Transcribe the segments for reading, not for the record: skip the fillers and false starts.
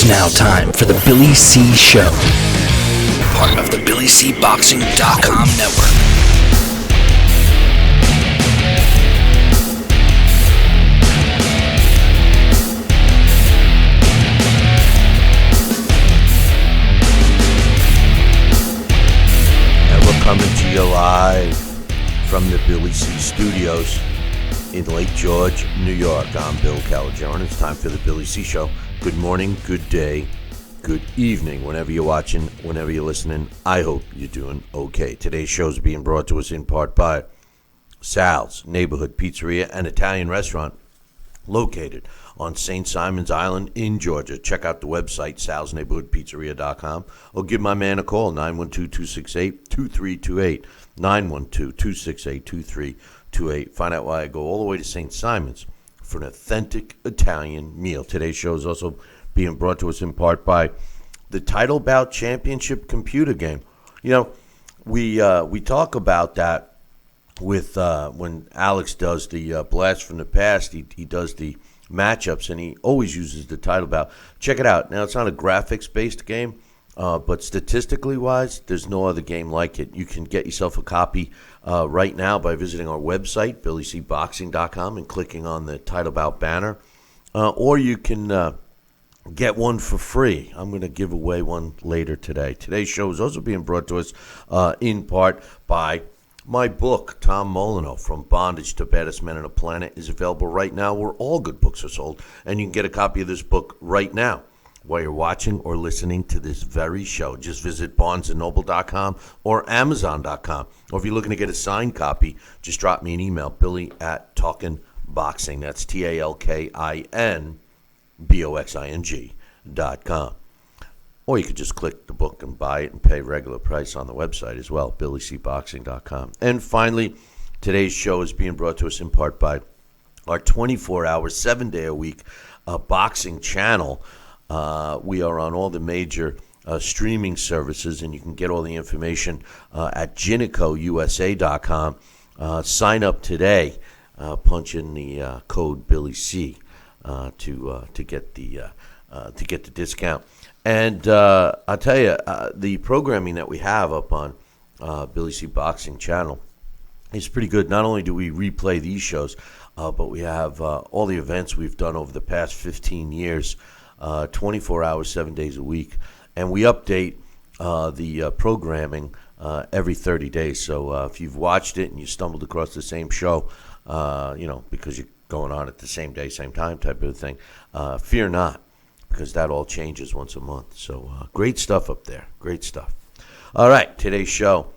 It's now time for the Billy C. Show, part of the BillyCBoxing.com network. And we're coming to you live from the Billy C. Studios in Lake George, New York. I'm Bill Calagione. It's time for the Billy C. Show. Good morning, good day, good evening, whenever you're watching, whenever you're listening. I hope you're doing okay. Today's show is being brought to us in part by Sal's Neighborhood Pizzeria and Italian Restaurant, located on St. Simon's Island in Georgia. Check out the website, salsneighborhoodpizzeria.com, or give my man a call, 912-268-2328, 912-268-2328. Find out why I go all the way to St. Simon's for an authentic Italian meal. Today's show is also being brought to us in part by the Title Bout Championship computer game. You know, we talk about that with when Alex does the Blast from the Past. He does the matchups, and he always uses the Title Bout. Check it out. Now, it's not a graphics-based game, but statistically wise, there's no other game like it. You can get yourself a copy right now by visiting our website, BillyCBoxing.com, and clicking on the Title Bout banner. Or you can get one for free. I'm going to give away one later today. Today's show is also being brought to us in part by my book, Tom Molyneux, From Bondage to Baddest Men on the Planet, is available right now where all good books are sold. And you can get a copy of this book right now while you're watching or listening to this very show. Just visit BarnesandNoble.com or Amazon.com. Or if you're looking to get a signed copy, just drop me an email, Billy@TalkinBoxing. That's TalkinBoxing.com. Or you could just click the book and buy it and pay regular price on the website as well, BillyCBoxing.com. And finally, today's show is being brought to us in part by our 24-hour, 7-day-a-week boxing channel. We are on all the major streaming services, and you can get all the information at GinnecoUSA.com. Sign up today. Punch in the code BillyC to get the discount. And I'll tell you, the programming that we have up on Billy C. Boxing channel is pretty good. Not only do we replay these shows, but we have all the events we've done over the past 15 years, 24 hours, 7 days a week. And we update the programming every 30 days. So if you've watched it and you stumbled across the same show, because you're going on at the same day, same time type of thing, fear not, because that all changes once a month. So great stuff up there. Great stuff. All right, today's show,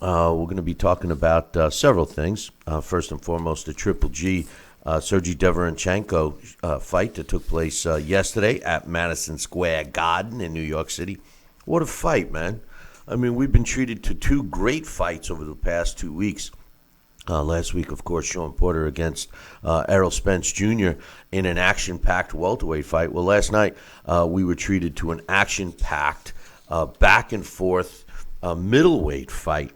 we're going to be talking about several things. First and foremost, the Triple G Sergiy Derevyanchenko fight that took place yesterday at Madison Square Garden in New York City. What a fight, man. I mean, we've been treated to two great fights over the past 2 weeks. Last week, of course, Sean Porter against Errol Spence Jr. in an action-packed welterweight fight. Well, last night we were treated to an action-packed, back-and-forth middleweight fight.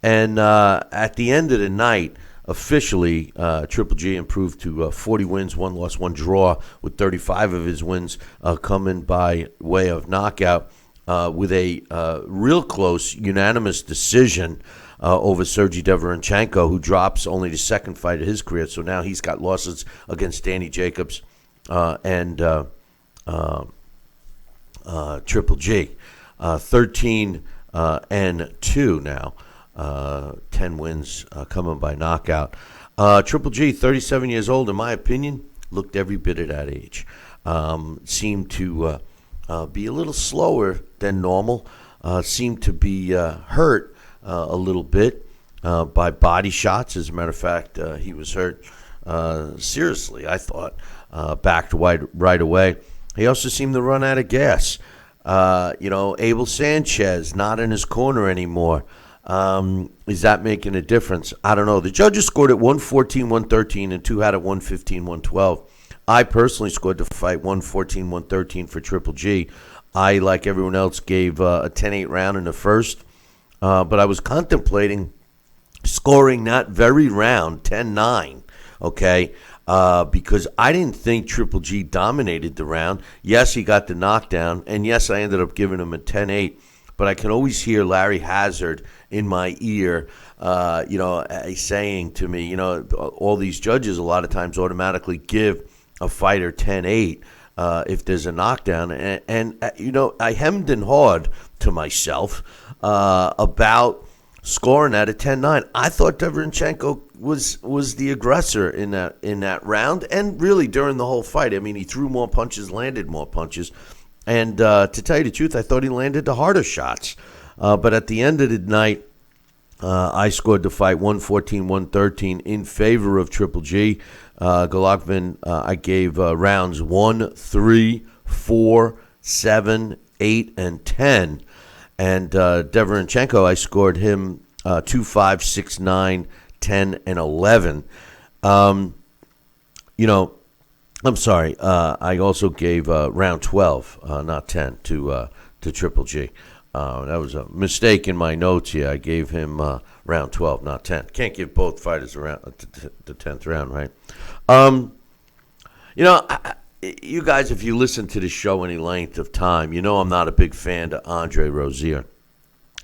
And at the end of the night, officially, Triple G improved to 40 wins, 1 loss, 1 draw, with 35 of his wins coming by way of knockout, with a real close, unanimous decision over Sergiy Derevyanchenko, who drops only the second fight of his career. So now he's got losses against Danny Jacobs and Triple G. 13-2 now. 10 wins coming by knockout. Triple G, 37 years old, in my opinion, looked every bit of that age. Seemed to be a little slower than normal. Seemed to be hurt a little bit by body shots. As a matter of fact, he was hurt seriously, I thought, backed right away. He also seemed to run out of gas. Abel Sanchez not in his corner anymore. Is that making a difference? I don't know. The judges scored at 114, 113, and 2 had at 115, 112. I personally scored the fight 114, 113 for Triple G. I, like everyone else, gave a 10-8 round in the first. But I was contemplating scoring that very round, 10-9, okay, because I didn't think Triple G dominated the round. Yes, he got the knockdown, and yes, I ended up giving him a 10-8, but I can always hear Larry Hazard in my ear, saying to me, all these judges a lot of times automatically give a fighter 10-8 if there's a knockdown. And I hemmed and hawed to myself about scoring at a 10-9. I thought Derevyanchenko was the aggressor in that round, and really during the whole fight. I mean, he threw more punches, landed more punches, and to tell you the truth, I thought he landed the harder shots. But at the end of the night, I scored the fight 114-113 in favor of Triple G. Golovkin, I gave rounds 1, 3, 4, 7, 8, and 10. And Derevyanchenko, I scored him 2, 5, 6, 9, 10, and 11. I'm sorry. I also gave round 12, not 10, to Triple G. That was a mistake in my notes here. I gave him round 12, not 10. Can't give both fighters around the 10th round, right? You guys, if you listen to the show any length of time, I'm not a big fan of Andre Rozier.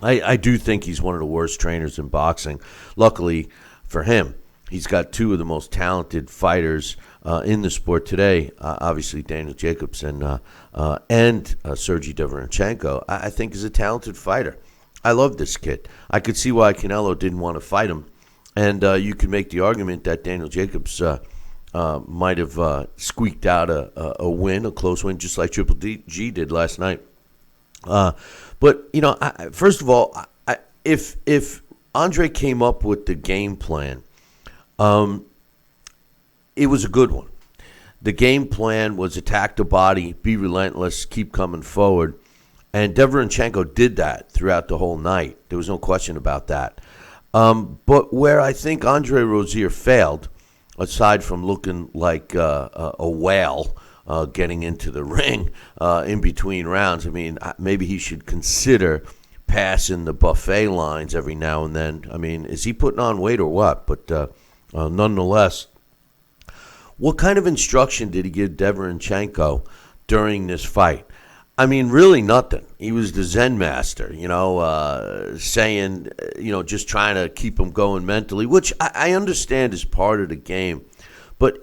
I do think he's one of the worst trainers in boxing. Luckily for him, he's got two of the most talented fighters in the sport today. Obviously, Daniel Jacobs and Sergiy Derevyanchenko, I think, is a talented fighter. I love this kid. I could see why Canelo didn't want to fight him. And you could make the argument that Daniel Jacobs might have squeaked out a win, a close win, just like Triple G did last night. But first of all, if Andre came up with the game plan, it was a good one. The game plan was attack the body, be relentless, keep coming forward. And Derevyanchenko did that throughout the whole night. There was no question about that. But where I think Andre Rozier failed, aside from looking like a whale getting into the ring in between rounds, I mean, maybe he should consider passing the buffet lines every now and then. I mean, is he putting on weight or what? But nonetheless, what kind of instruction did he give Derevyanchenko during this fight? I mean, really nothing. He was the Zen master, saying, just trying to keep him going mentally, which I understand is part of the game. But,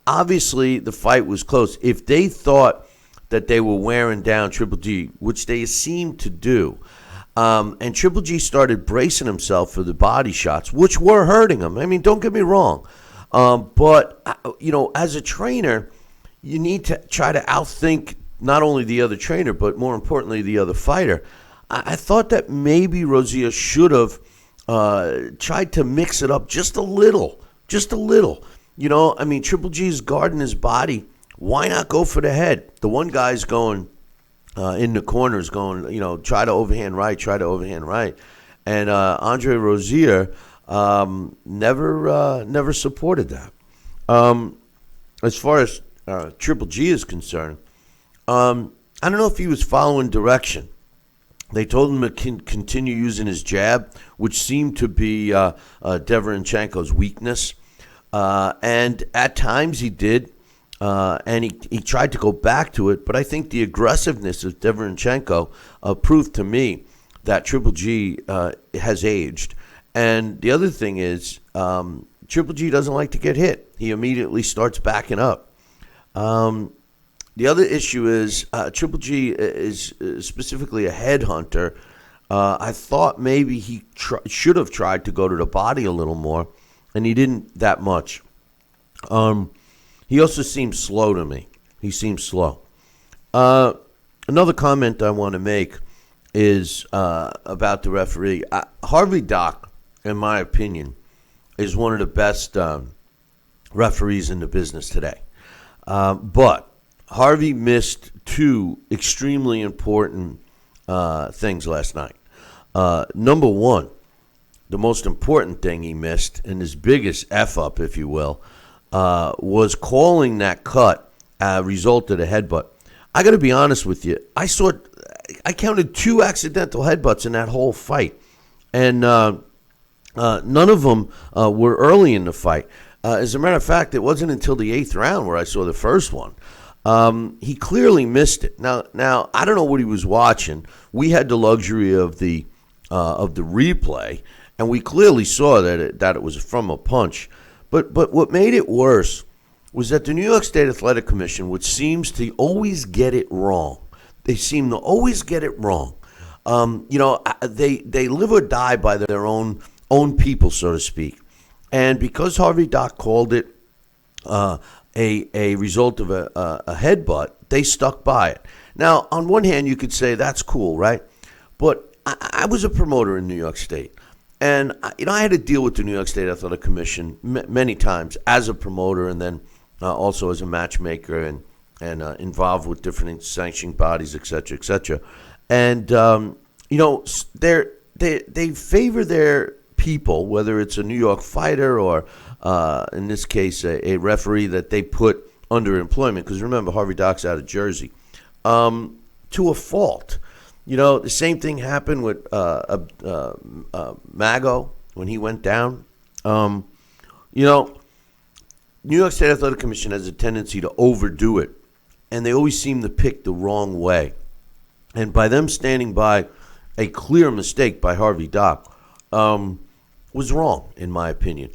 obviously the fight was close. If they thought that they were wearing down Triple G, which they seemed to do, and Triple G started bracing himself for the body shots, which were hurting him. I mean, don't get me wrong. But as a trainer, you need to try to outthink not only the other trainer, but more importantly, the other fighter. I thought that maybe Rozier should have tried to mix it up just a little. I mean, Triple G's guarding his body. Why not go for the head? The one guy's going in the corners going, try to overhand right. And Andre Rozier never supported that. As far as Triple G is concerned, I don't know if he was following direction. They told him to continue using his jab, which seemed to be Derevyanchenko's weakness. And at times he did, and he tried to go back to it. But I think the aggressiveness of Derevyanchenko proved to me that Triple G has aged. And the other thing is, Triple G doesn't like to get hit. He immediately starts backing up. The other issue is Triple G is specifically a headhunter. I thought maybe he should have tried to go to the body a little more, and he didn't that much. He also seems slow to me. He seems slow. Another comment I want to make is about the referee. Harvey Dock, in my opinion, is one of the best referees in the business today. But Harvey missed two extremely important things last night. Number one, the most important thing he missed, and his biggest F-up, if you will, was calling that cut result of the headbutt. I got to be honest with you. I counted 2 accidental headbutts in that whole fight, and none of them were early in the fight. As a matter of fact, it wasn't until the 8th round where I saw the first one. He clearly missed it. Now I don't know what he was watching. We had the luxury of the replay, and we clearly saw that it was from a punch. But what made it worse was that the New York State Athletic Commission, which seems to always get it wrong, they seem to always get it wrong. They live or die by their own people, so to speak. And because Harvey Dock called it a result of a headbutt, they stuck by it. Now, on one hand, you could say that's cool, right? But I was a promoter in New York State. And, I had to deal with the New York State Athletic Commission many times as a promoter and then also as a matchmaker and involved with different sanctioning bodies, et cetera, et cetera. And, they favor their people, whether it's a New York fighter or, in this case, a referee that they put under employment. Because remember, Harvey Dock's out of Jersey, to a fault. The same thing happened with Mago when he went down. New York State Athletic Commission has a tendency to overdo it, and they always seem to pick the wrong way. And by them standing by a clear mistake by Harvey Dock was wrong, in my opinion.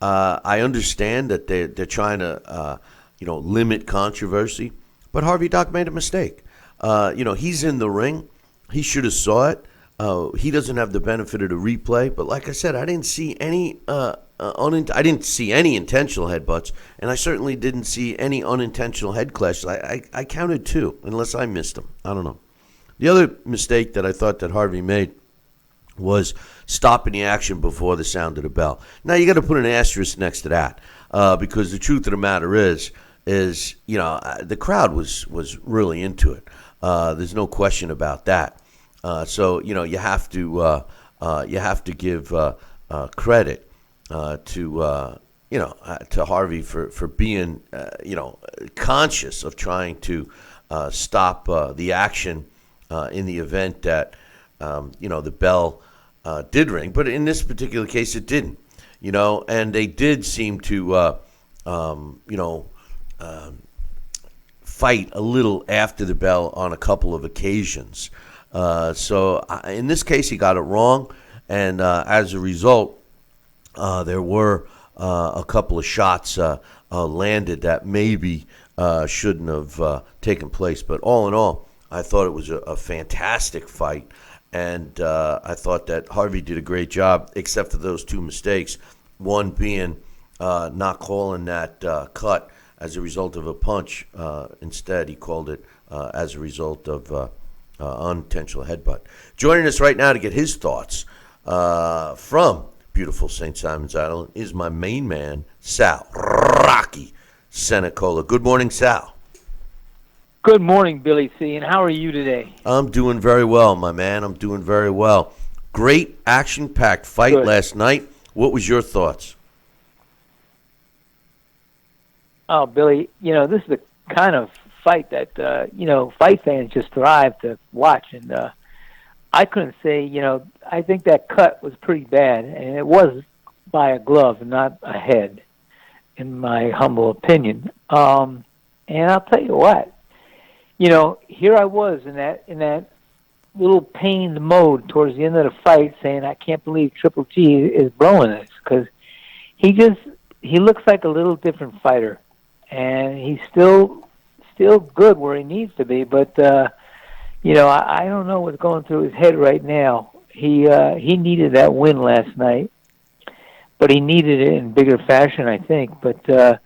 I understand that they're trying to limit controversy, but Harvey Dock made a mistake. He's in the ring. He should have saw it. He doesn't have the benefit of the replay. But like I said, I didn't see any intentional headbutts, and I certainly didn't see any unintentional head clashes. I counted 2, unless I missed them. I don't know. The other mistake that I thought that Harvey made was stopping the action before the sound of the bell. Now, you got to put an asterisk next to that because the truth of the matter is the crowd was really into it. There's no question about that. So you have to give credit to Harvey for being conscious of trying to stop the action in the event that the bell did ring. But in this particular case, it didn't. And they did seem to fight a little after the bell on a couple of occasions. So in this case, he got it wrong, and as a result, there were a couple of shots landed that maybe shouldn't have taken place. But all in all, I thought it was a fantastic fight, and I thought that Harvey did a great job, except for those 2 mistakes, one being not calling that cut as a result of a punch. Instead, he called it as a result of unintentional headbutt. Joining us right now to get his thoughts from beautiful St. Simon's Island is my main man, Sal Rocky Senecola. Good morning, Sal. Good morning, Billy C. And how are you today? I'm doing very well, my man. I'm doing very well. Great action-packed fight last night. What was your thoughts? Oh, Billy, this is the kind of fight that, fight fans just thrive to watch. And I couldn't say, I think that cut was pretty bad. And it was by a glove and not a head, in my humble opinion. And I'll tell you what, here I was in that little pained mode towards the end of the fight saying, I can't believe Triple G is blowing this, because he looks like a little different fighter. And he's still good where he needs to be, but I don't know what's going through his head right now. He needed that win last night, but he needed it in bigger fashion, I think. But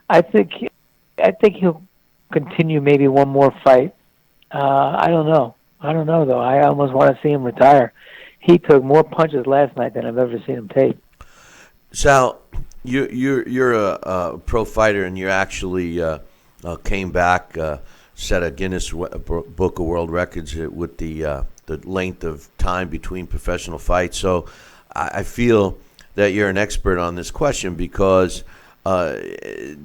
I think he'll continue maybe one more fight. I don't know though. I almost want to see him retire. He took more punches last night than I've ever seen him take. Sal, you're a pro fighter, and you actually came back, set a Guinness Book of World Records with the length of time between professional fights. So I feel that you're an expert on this question because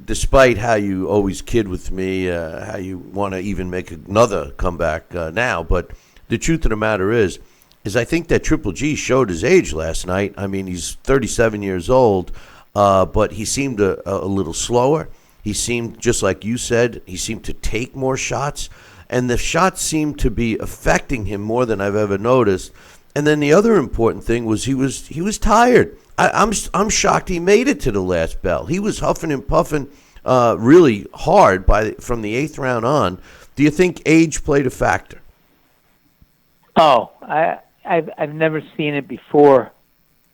despite how you always kid with me, how you want to even make another comeback now, but the truth of the matter is I think that Triple G showed his age last night. I mean, he's 37 years old. but he seemed a little slower. He seemed, just like you said, he seemed to take more shots, and the shots seemed to be affecting him more than I've ever noticed. And then the other important thing was he was tired. I'm shocked he made it to the last bell. He was huffing and puffing really hard from the 8th round on. Do you think age played a factor? Oh, I've never seen it before,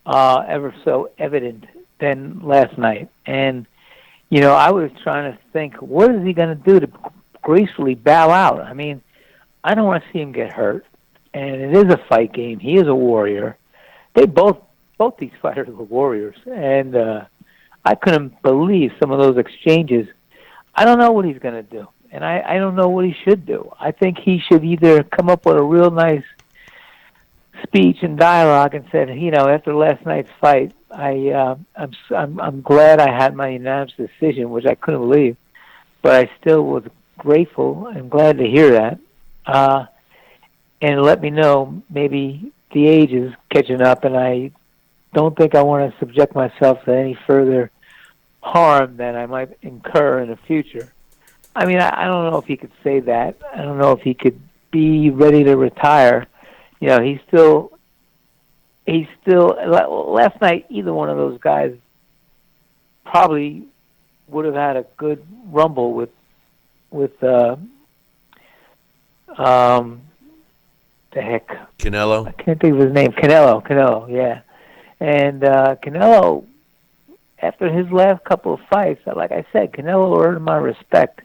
ever so evident than last night. And I was trying to think, what is he going to do to gracefully bow out? I mean, I don't want to see him get hurt. And it is a fight game. He is a warrior. They both these fighters were warriors. And I couldn't believe some of those exchanges. I don't know what he's going to do. And I don't know what he should do. I think he should either come up with a real nice speech and dialogue and said, after last night's fight, I'm glad I had my unanimous decision, which I couldn't believe, but I still was grateful and glad to hear that. And let me know maybe the age is catching up, and I don't think I want to subject myself to any further harm that I might incur in the future. I mean, I don't know if he could say that. I don't know if he could be ready to retire. He's still. Last night, either one of those guys probably would have had a good rumble with the heck, Canelo. I can't think of his name. Canelo, yeah. And Canelo, after his last couple of fights, like I said, Canelo earned my respect.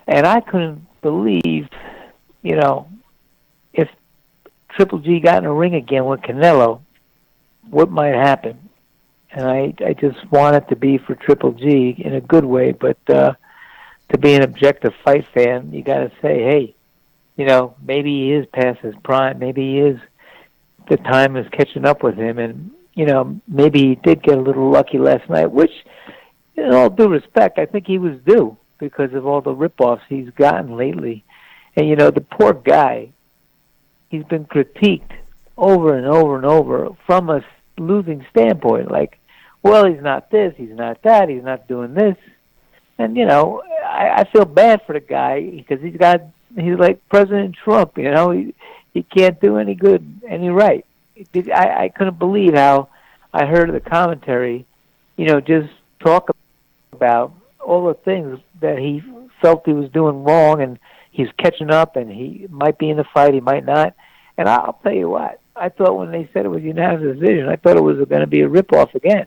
And I couldn't believe, if Triple G got in a ring again with Canelo, what might happen. And I just want it to be for Triple G in a good way, but to be an objective fight fan, you got to say, hey, maybe he is past his prime. Maybe the time is catching up with him. And, maybe he did get a little lucky last night, which, in all due respect, I think he was due because of all the rip-offs he's gotten lately. And, the poor guy, he's been critiqued over and over and over from a losing standpoint. Like, well, he's not this, he's not that, he's not doing this. And, I feel bad for the guy because he's like President Trump, he can't do any good, any right. I couldn't believe how I heard the commentary, just talk about all the things that he felt he was doing wrong, and he's catching up, and he might be in the fight, he might not. And I'll tell you what, I thought when they said it was unanimous decision, I thought it was going to be a rip-off again.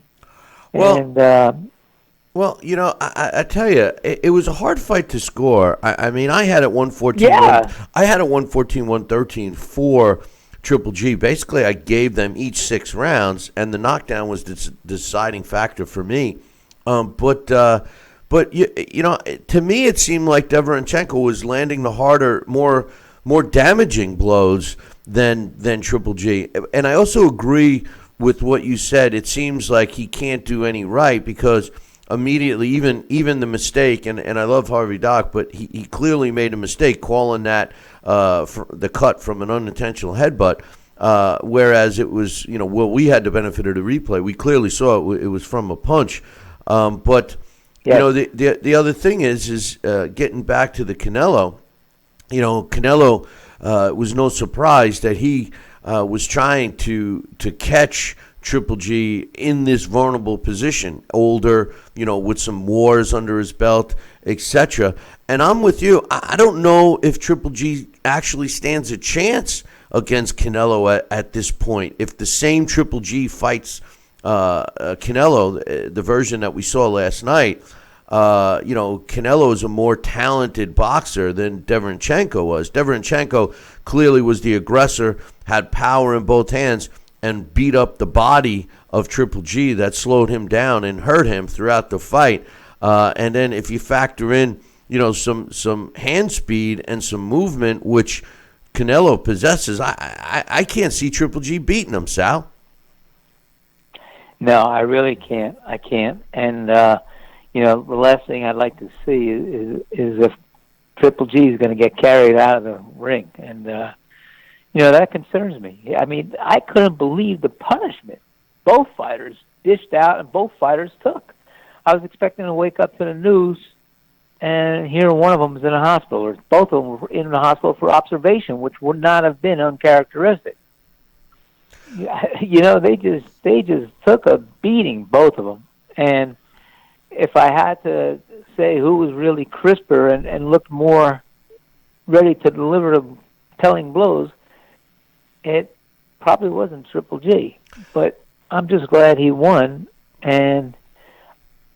Well, I tell you, it was a hard fight to score. I mean, I had it 114. Yeah. I had it 114, 113 for Triple G. Basically, I gave them each 6 rounds, and the knockdown was the deciding factor for me. But to me, it seemed like Derevyanchenko was landing the harder, more damaging blows than Triple G. And I also agree with what you said. It seems like he can't do any right because immediately, even the mistake, and I love Harvey Dock, but he clearly made a mistake calling that the cut from an unintentional headbutt, whereas it was, we had the benefit of the replay. We clearly saw it was from a punch. But, yes. The other thing is getting back to the Canelo, Canelo was no surprise that he was trying to catch Triple G in this vulnerable position, older, with some wars under his belt, etc. And I'm with you. I don't know if Triple G actually stands a chance against Canelo at this point. If the same Triple G fights Canelo, the version that we saw last night, Canelo is a more talented boxer than Derevyanchenko was. Derevyanchenko clearly was the aggressor, had power in both hands, and beat up the body of Triple G that slowed him down and hurt him throughout the fight. And then if you factor in, some hand speed and some movement, which Canelo possesses, I can't see Triple G beating him, Sal. No, I really can't. I can't. And, the last thing I'd like to see is if Triple G is going to get carried out of the ring. And, that concerns me. I mean, I couldn't believe the punishment both fighters dished out, and both fighters took. I was expecting to wake up to the news and hear one of them was in a hospital, or both of them were in the hospital for observation, which would not have been uncharacteristic. You know, they just took a beating, both of them. And if I had to say who was really crisper and looked more ready to deliver the telling blows, it probably wasn't Triple G. But I'm just glad he won, and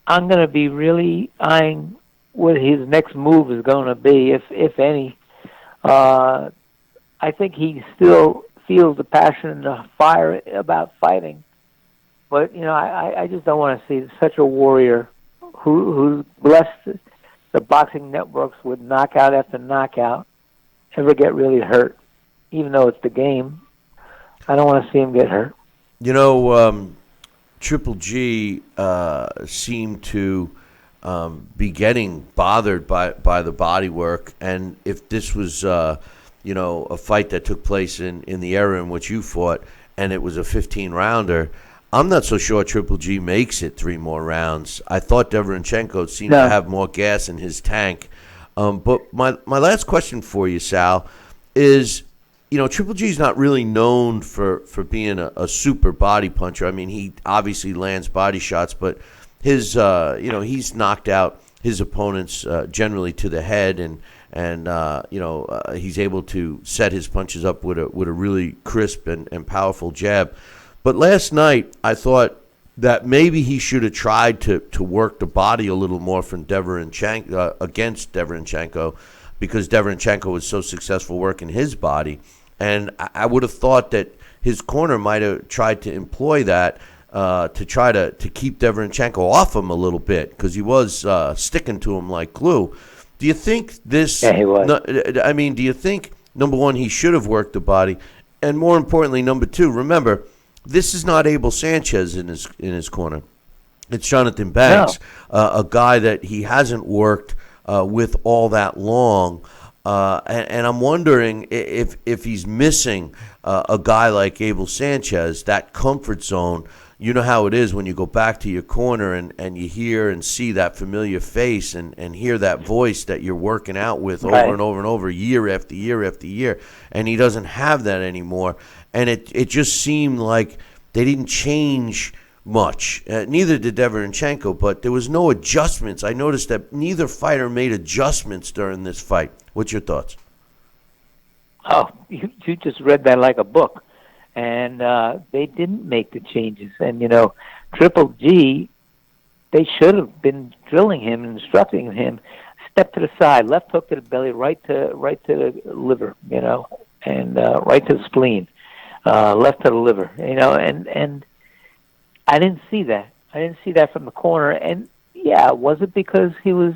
I'm going to be really eyeing what his next move is going to be, if any. I think he still feels the passion and the fire about fighting. But, you know, I just don't want to see such a warrior who blessed the boxing networks with knockout after knockout ever get really hurt, even though it's the game. I don't want to see him get hurt. You know, Triple G seemed to be getting bothered by the body work, and if this was, you know, a fight that took place in the era in which you fought, and it was a 15-rounder, I'm not so sure Triple G makes it 3 more rounds. I thought Derevyanchenko seemed to have more gas in his tank. But my last question for you, Sal, is, you know, Triple G's not really known for being a super body puncher. I mean, he obviously lands body shots, but his, you know, he's knocked out his opponents generally to the head, and you know, he's able to set his punches up with a really crisp and powerful jab. But last night, I thought that maybe he should have tried to work the body a little more from Derevyanchenko against Derevyanchenko, because Derevyanchenko was so successful working his body. And I would have thought that his corner might have tried to employ that to try to keep Derevyanchenko off him a little bit, because he was sticking to him like glue. Do you think this? Yeah, he was. I mean, do you think, number one, he should have worked the body, and more importantly, number two, remember, this is not Abel Sanchez in his corner. It's Jonathan Banks, a guy that he hasn't worked with all that long. And I'm wondering if he's missing a guy like Abel Sanchez, that comfort zone. You know how it is when you go back to your corner and you hear and see that familiar face and hear that voice that you're working out with over and over and over, year after year after year. And he doesn't have that anymore. And it just seemed like they didn't change much. Neither did Derevyanchenko, but there was no adjustments. I noticed that neither fighter made adjustments during this fight. What's your thoughts? Oh, you just read that like a book. And they didn't make the changes. And, you know, Triple G, they should have been drilling him and instructing him, step to the side, left hook to the belly, right to the liver, you know, and right to the spleen, left to the liver, you know, and I didn't see that. I didn't see that from the corner. And, yeah, was it because he was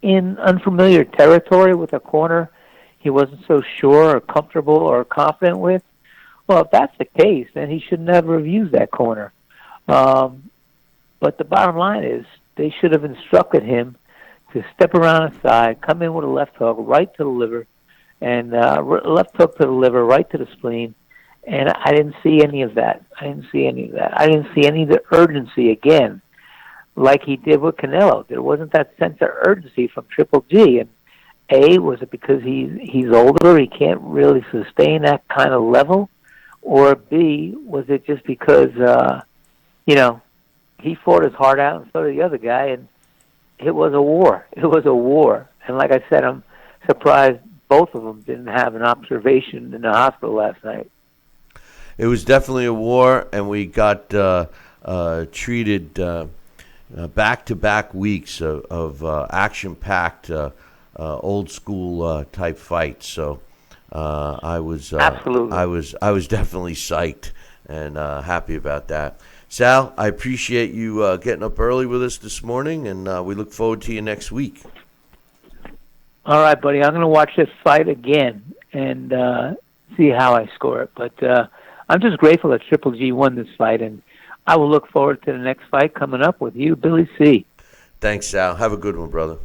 in unfamiliar territory with a corner he wasn't so sure or comfortable or confident with? Well, if that's the case, then he should never have used that corner. But the bottom line is they should have instructed him to step around the side, come in with a left hook right to the liver, and left hook to the liver, right to the spleen. And I didn't see any of that. I didn't see any of the urgency again, like he did with Canelo. There wasn't that sense of urgency from Triple G. And A, was it because he's older, he can't really sustain that kind of level? Or B, was it just because, you know, he fought his heart out and so did the other guy, and it was a war. It was a war. And like I said, I'm surprised both of them didn't have an observation in the hospital last night. It was definitely a war, and we got treated back-to-back weeks of action-packed, old-school type fights. So I was absolutely. I was definitely psyched and happy about that. Sal, I appreciate you getting up early with us this morning, and we look forward to you next week. All right, buddy. I'm going to watch this fight again and see how I score it. But I'm just grateful that Triple G won this fight, and I will look forward to the next fight coming up with you, Billy C. Thanks, Sal. Have a good one, brother.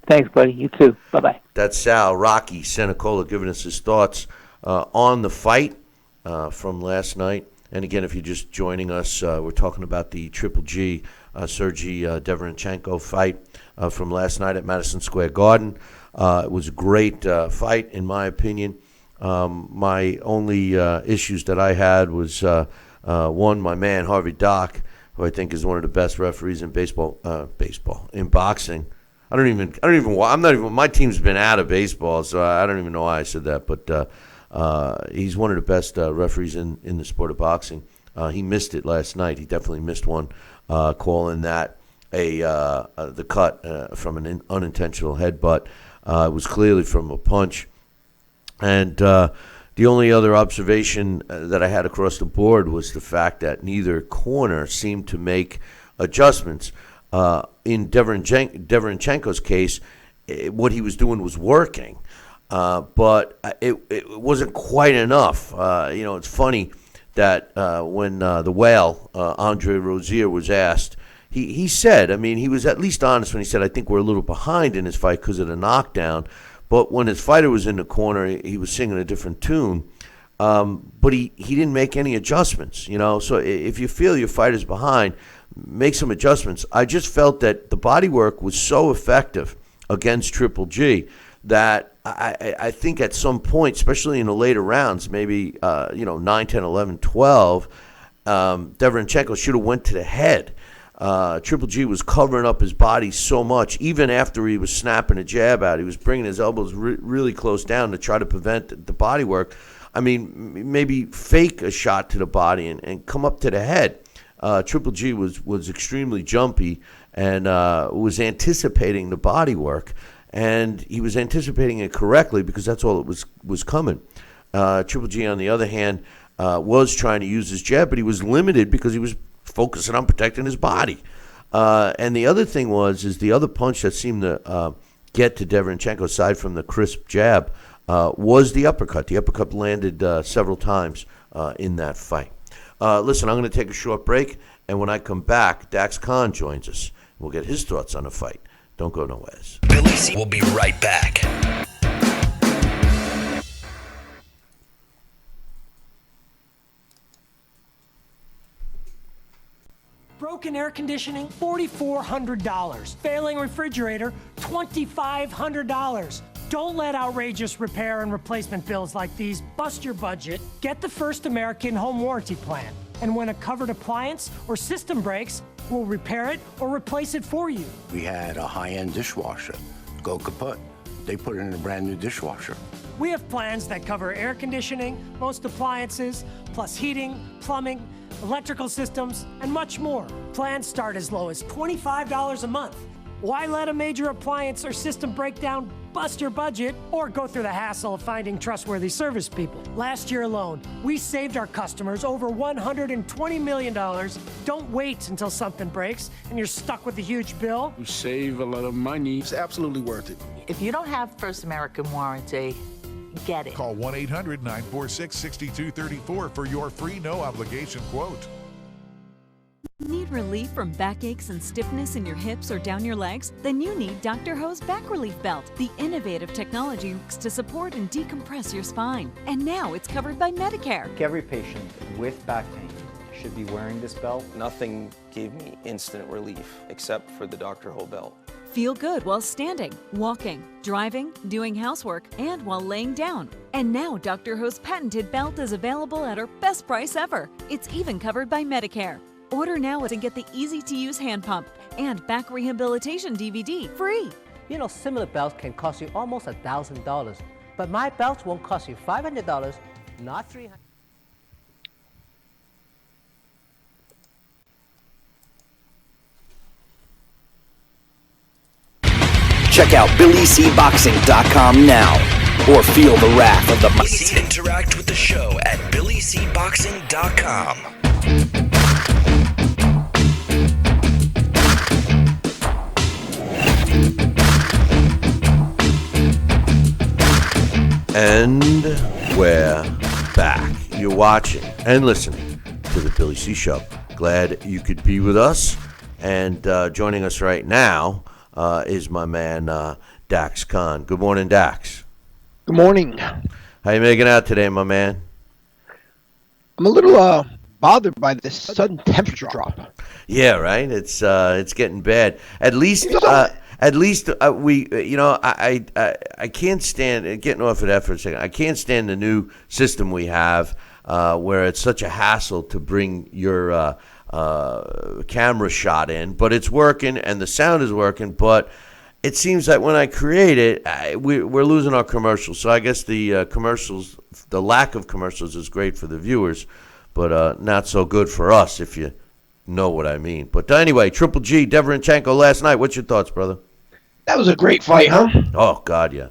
Thanks, buddy. You too. Bye-bye. That's Sal Rocky Senecola giving us his thoughts on the fight from last night. And again, if you're just joining us, we're talking about the Triple G Sergiy Derevyanchenko fight from last night at Madison Square Garden. It was a great fight, in my opinion. My only issues that I had was one, my man Harvey Dock, who I think is one of the best referees in in boxing. My team's been out of baseball, so I don't even know why I said that, but he's one of the best referees in the sport of boxing. He missed it last night. He definitely missed one, calling that the cut from an unintentional headbutt. It was clearly from a punch. And the only other observation that I had across the board was the fact that neither corner seemed to make adjustments. In Derevyanchenko's case, what he was doing was working, but it wasn't quite enough. It's funny that when the whale, Andre Rozier, was asked, he said, he was at least honest when he said, I think we're a little behind in this fight because of the knockdown. But when his fighter was in the corner, he was singing a different tune. But he didn't make any adjustments, So if you feel your fighter's behind, make some adjustments. I just felt that the body work was so effective against Triple G that I think at some point, especially in the later rounds, maybe 9, 10, 11, 12, Derevyanchenko should have went to the head. Triple G was covering up his body so much, even after he was snapping a jab out. He was bringing his elbows really close down to try to prevent the body work. Maybe fake a shot to the body and come up to the head. Triple G was extremely jumpy and was anticipating the body work. And he was anticipating it correctly because that's all it was coming. Triple G, on the other hand, was trying to use his jab, but he was limited because he was focusing on protecting his body. And the other thing is the other punch that seemed to get to Derevyanchenko, aside from the crisp jab, was the uppercut. The uppercut landed several times in that fight. Listen, I'm going to take a short break, and when I come back, Dax Khan joins us. We'll get his thoughts on the fight. Don't go nowhere. Billy C will be right back. Broken air conditioning, $4,400. Failing refrigerator, $2,500. Don't let outrageous repair and replacement bills like these bust your budget. Get the First American Home Warranty Plan. And when a covered appliance or system breaks, we'll repair it or replace it for you. We had a high-end dishwasher go kaput. They put it in a brand new dishwasher. We have plans that cover air conditioning, most appliances, plus heating, plumbing, electrical systems, and much more. Plans start as low as $25 a month. Why let a major appliance or system breakdown bust your budget or go through the hassle of finding trustworthy service people? Last year alone, we saved our customers over $120 million. Don't wait until something breaks and you're stuck with a huge bill. We save a lot of money. It's absolutely worth it. If you don't have First American Warranty, get it. Call 1-800-946-6234 for your free no-obligation quote. Need relief from backaches and stiffness in your hips or down your legs? Then you need Dr. Ho's Back Relief Belt, the innovative technology to support and decompress your spine. And now it's covered by Medicare. Every patient with back pain should be wearing this belt. Nothing gave me instant relief except for the Dr. Ho belt. Feel good while standing, walking, driving, doing housework, and while laying down. And now Dr. Ho's patented belt is available at our best price ever. It's even covered by Medicare. Order now and get the easy-to-use hand pump and back rehabilitation DVD free. You know, similar belts can cost you almost $1,000, but my belt won't cost you $500, not $300. Check out BillyCBoxing.com now, or feel the wrath of the mighty. Interact with the show at BillyCBoxing.com. And we're back. You're watching and listening to the Billy C Show. Glad you could be with us. And joining us right now is my man Dax Khan. Good morning, Dax. Good morning. How you making out today, my man? I'm a little bothered by this sudden temperature drop. Yeah, right. It's getting bad. At least we, I can't stand getting off of that for a second. I can't stand the new system we have, where it's such a hassle to bring your camera shot in, but it's working and the sound is working. But it seems that when I create it, we're losing our commercials. So I guess the commercials, the lack of commercials, is great for the viewers, but not so good for us, if you know what I mean. But anyway, Triple G, Derevyanchenko last night. What's your thoughts, brother? That was a great fight, huh? Oh, God, yeah.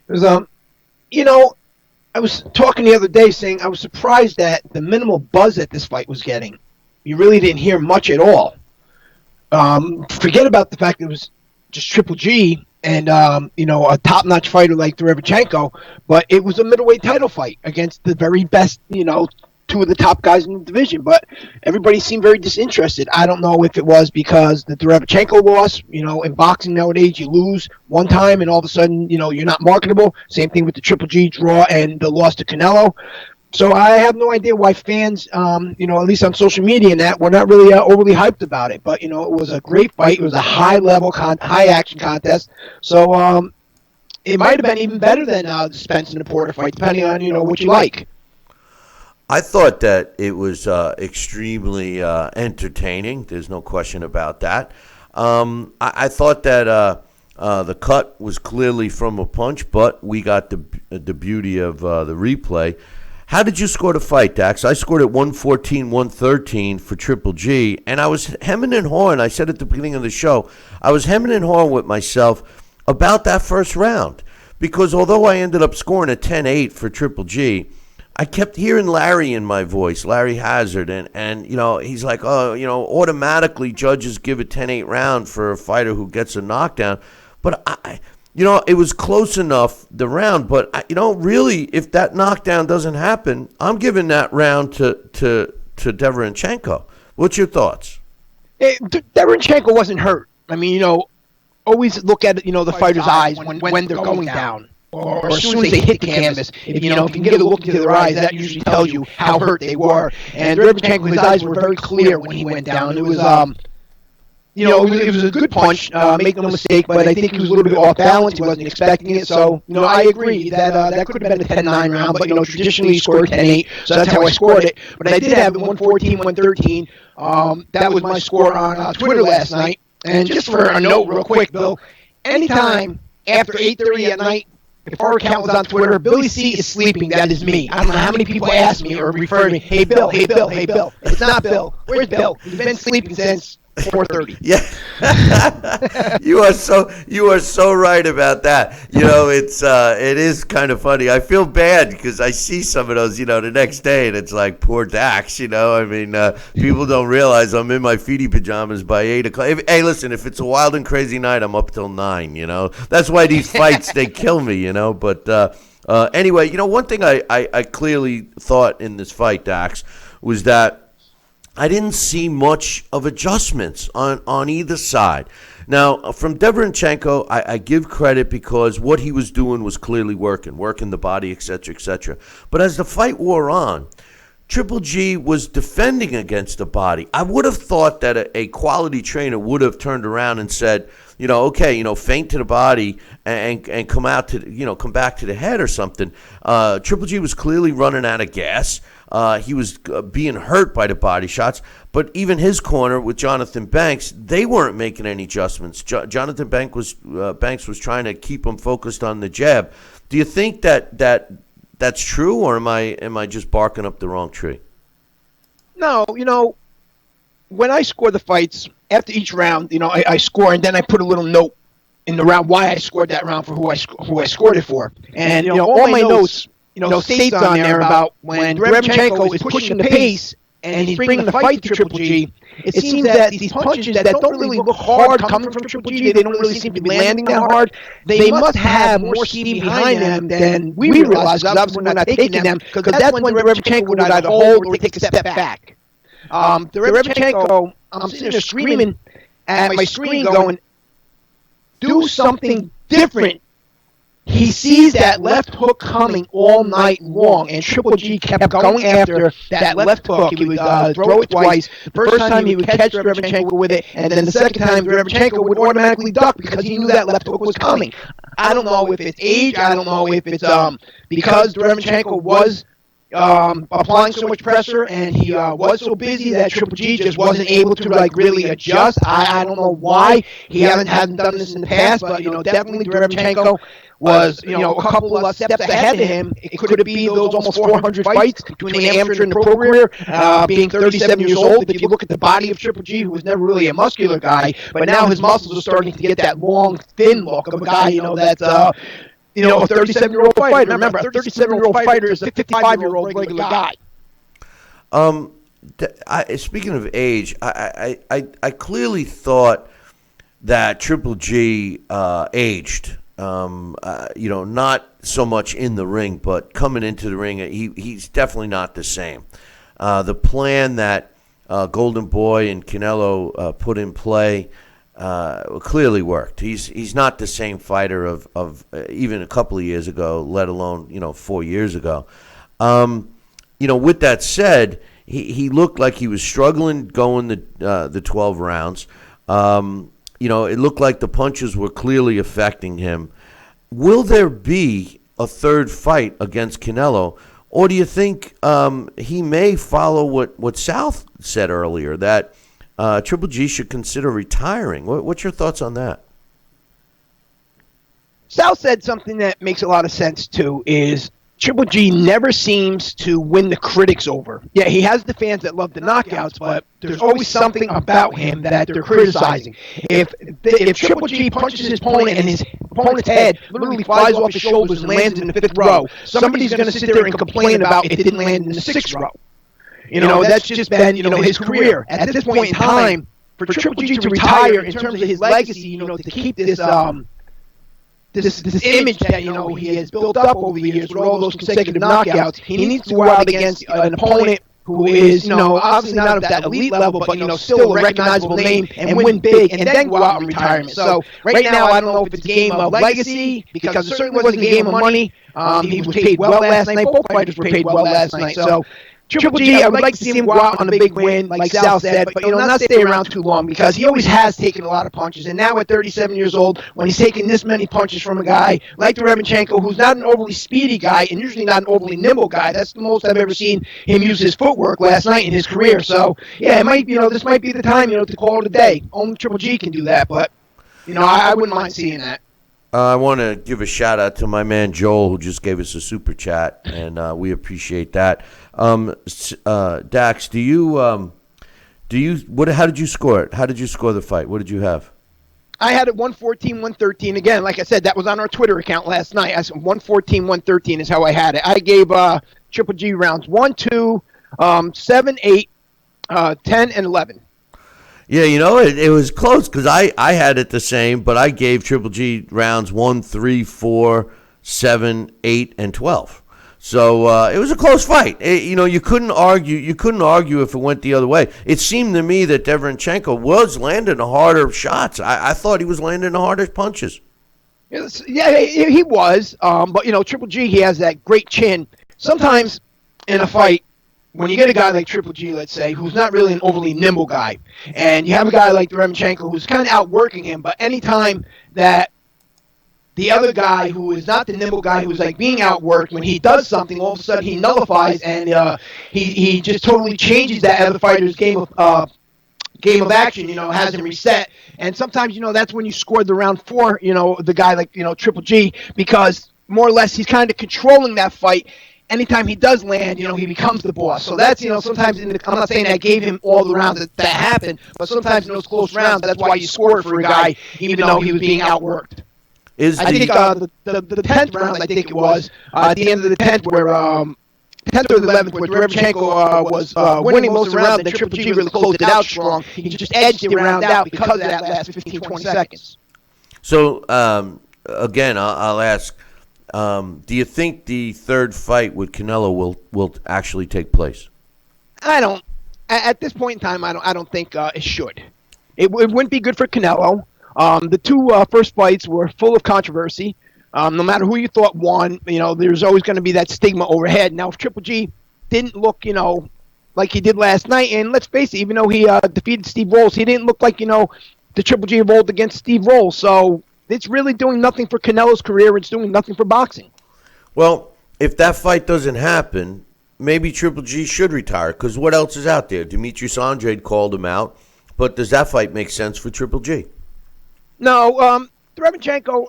It was, I was talking the other day saying I was surprised that the minimal buzz that this fight was getting. You really didn't hear much at all. Forget about the fact that it was just Triple G and, a top-notch fighter like Derevyanchenko, but it was a middleweight title fight against the very best, two of the top guys in the division, but everybody seemed very disinterested. I don't know if it was because the Derevyanchenko loss, in boxing nowadays, you lose one time and all of a sudden, you're not marketable. Same thing with the Triple G draw and the loss to Canelo. So I have no idea why fans, at least on social media and that, were not really overly hyped about it. But, it was a great fight. It was a high-level, high-action contest. So it might have been even better than the Spence and the Porter fight, depending on, what you like. I thought that it was extremely entertaining. There's no question about that. I thought that the cut was clearly from a punch, but we got the beauty of the replay. How did you score the fight, Dax? I scored it 114-113 for Triple G, and I was hemming and hawing. I said at the beginning of the show, I was hemming and hawing with myself about that first round, because although I ended up scoring a 10-8 for Triple G, I kept hearing Larry in my voice, Larry Hazard, and he's like, automatically judges give a 10-8 round for a fighter who gets a knockdown. But it was close enough, the round, but really, if that knockdown doesn't happen, I'm giving that round to Derevyanchenko. What's your thoughts? Derevyanchenko wasn't hurt. I mean, always look at the fighter's eyes when they're going down. Or as soon as they hit the canvas, if you can get a look into their eyes, that usually tells you how hurt they were. And Derevyanchenko, his eyes were very clear when he went down. It was, it was a good punch, make no mistake, but I think he was a little bit off balance. He wasn't expecting it. So, I agree that that could have been a 10-9 round, but, traditionally he scored 10-8, so that's how I scored it. But I did have it 114-113. That was my score on Twitter last night. And just for a note real quick, Bill, anytime after 8:30 at night, if our account was on Twitter, Billy C is sleeping. That is me. I don't know how many people ask me or refer to me, hey, Bill, hey, Bill, hey, Bill. It's not Bill. Where's Bill? He's been sleeping since 4:30. Yeah. You are so right about that. It is kind of funny. I feel bad because I see some of those, the next day, and it's like, poor Dax, people don't realize I'm in my feety pajamas by 8 o'clock. Hey, listen, if it's a wild and crazy night, I'm up till 9, That's why these fights, they kill me, But anyway, one thing I clearly thought in this fight, Dax, was that I didn't see much of adjustments on either side. Now, from Derevyanchenko, I give credit because what he was doing was clearly working the body, et cetera, et cetera. But as the fight wore on, Triple G was defending against the body. I would have thought that a quality trainer would have turned around and said, feint to the body and come out to, come back to the head or something. Triple G was clearly running out of gas. He was being hurt by the body shots, but even his corner with Jonathan Banks, they weren't making any adjustments. Jonathan Banks was trying to keep him focused on the jab. Do you think that's true, or am I just barking up the wrong tree? No, when I score the fights after each round, I score and then I put a little note in the round why I scored that round for who I scored it for, and all my notes. States on there about when Derevyanchenko is pushing the pace and he's bringing the fight to Triple G. It seems that these punches that don't really look hard coming from Triple G, they don't really seem to be landing that hard. They must have more steam behind them than we realize, because obviously we're not taking them, because that's when Derevyanchenko would either hold or take a step back. Derevyanchenko, I'm sitting there screaming at my screen going, do something different he sees that left hook coming all night long, and Triple G kept going after that left hook. He would throw it twice. The first time he would catch Derevyanchenko with it, and then the second time Derevyanchenko would automatically duck because he knew that left hook was coming. I don't know if it's age. I don't know if it's because Derevyanchenko was applying so much pressure, and he was so busy that Triple G just wasn't able to really adjust. I don't know why he hasn't done this in the past, but definitely Derevyanchenko was a couple of steps ahead of him. Could it be those almost 400 fights between the amateur and the pro career, being 37 years old? If you look at the body of Triple G, who was never really a muscular guy, but now his muscles are starting to get that long, thin look of a guy that's a 37-year-old fighter. Remember, a 37-year-old fighter is a 55-year-old regular guy. Speaking of age, I clearly thought that Triple G aged. Not so much in the ring, but coming into the ring, he's definitely not the same. The plan that Golden Boy and Canelo put in play clearly worked. He's not the same fighter of even a couple of years ago, let alone 4 years ago. With that said, he looked like he was struggling going the 12 rounds. It looked like the punches were clearly affecting him. Will there be a third fight against Canelo, or do you think he may follow what South said earlier, that Triple G should consider retiring? What's your thoughts on that? South said something that makes a lot of sense, too, is Triple G never seems to win the critics over. Yeah, he has the fans that love the knockouts, but there's always something about him that they're criticizing. If Triple G punches his opponent and his opponent's head literally flies off his shoulders and lands in the 5th row, somebody's going to sit there and complain about it didn't land in the 6th row. That's just been, his career. At this point in time, for Triple G to retire in terms of his legacy, to keep this image that he has built up over the years with all those consecutive knockouts, he needs to go out against an opponent who is obviously not of that elite level, but still a recognizable name, and win big, and then go out in retirement. So right now, I don't know if it's a game of legacy, because it certainly wasn't a game of money. He was paid well last night. Both fighters were paid well last night. So Triple G, I would like to see him go out on a big win, like Sal said, but not stay around too long, because he always has taken a lot of punches. And now at 37 years old, when he's taking this many punches from a guy like Derevyanchenko, who's not an overly speedy guy and usually not an overly nimble guy, that's the most I've ever seen him use his footwork last night in his career. So yeah, it might this might be the time to call it a day. Only Triple G can do that, but I wouldn't mind seeing that. I want to give a shout out to my man Joel, who just gave us a super chat, and we appreciate that. Dax, how did you score it? How did you score the fight? What did you have? I had it 114-113. Again, like I said, that was on our Twitter account last night. I said 114-113 is how I had it. I gave Triple G rounds 1, 2, 7, 8, 10, and 11. Yeah, it was close, because I had it the same, but I gave Triple G rounds 1, 3, 4, 7, 8, and 12. So it was a close fight. You couldn't argue. You couldn't argue if it went the other way. It seemed to me that Derevyanchenko was landing the harder shots. I thought he was landing the hardest punches. Yeah, he was. But Triple G, he has that great chin. Sometimes in a fight, when you get a guy like Triple G, let's say, who's not really an overly nimble guy, and you have a guy like Derevyanchenko who's kind of outworking him, but anytime that the other guy who is not the nimble guy who's being outworked, when he does something, all of a sudden he nullifies, and he just totally changes that other fighter's game of action, has him reset. And sometimes, that's when you scored the round 4, the guy like, Triple G, because more or less he's kind of controlling that fight. Anytime he does land, he becomes the boss. So that's, sometimes I'm not saying that gave him all the rounds that happened, but sometimes in those close rounds, that's why you scored for a guy, even though he was being outworked. I think the 10th round, I think it was, at the end of the 10th, where 10th or the 11th, where Derevyanchenko was winning most of the rounds, and then Triple G really closed it out strong. He just edged the round out because of that last 15, 20 seconds. So, again, I'll ask, do you think the third fight with Canelo will actually take place? I don't. At this point in time, I don't think it should. It wouldn't be good for Canelo. The two first fights were full of controversy. No matter who you thought won, there's always going to be that stigma overhead. Now, if Triple G didn't look, like he did last night, and let's face it, even though he defeated Steve Rolls, he didn't look like, the Triple G of old against Steve Rolls. So it's really doing nothing for Canelo's career. It's doing nothing for boxing. Well, if that fight doesn't happen, maybe Triple G should retire, because what else is out there? Dimitry Andrade called him out, but does that fight make sense for Triple G? No, Derevyanchenko,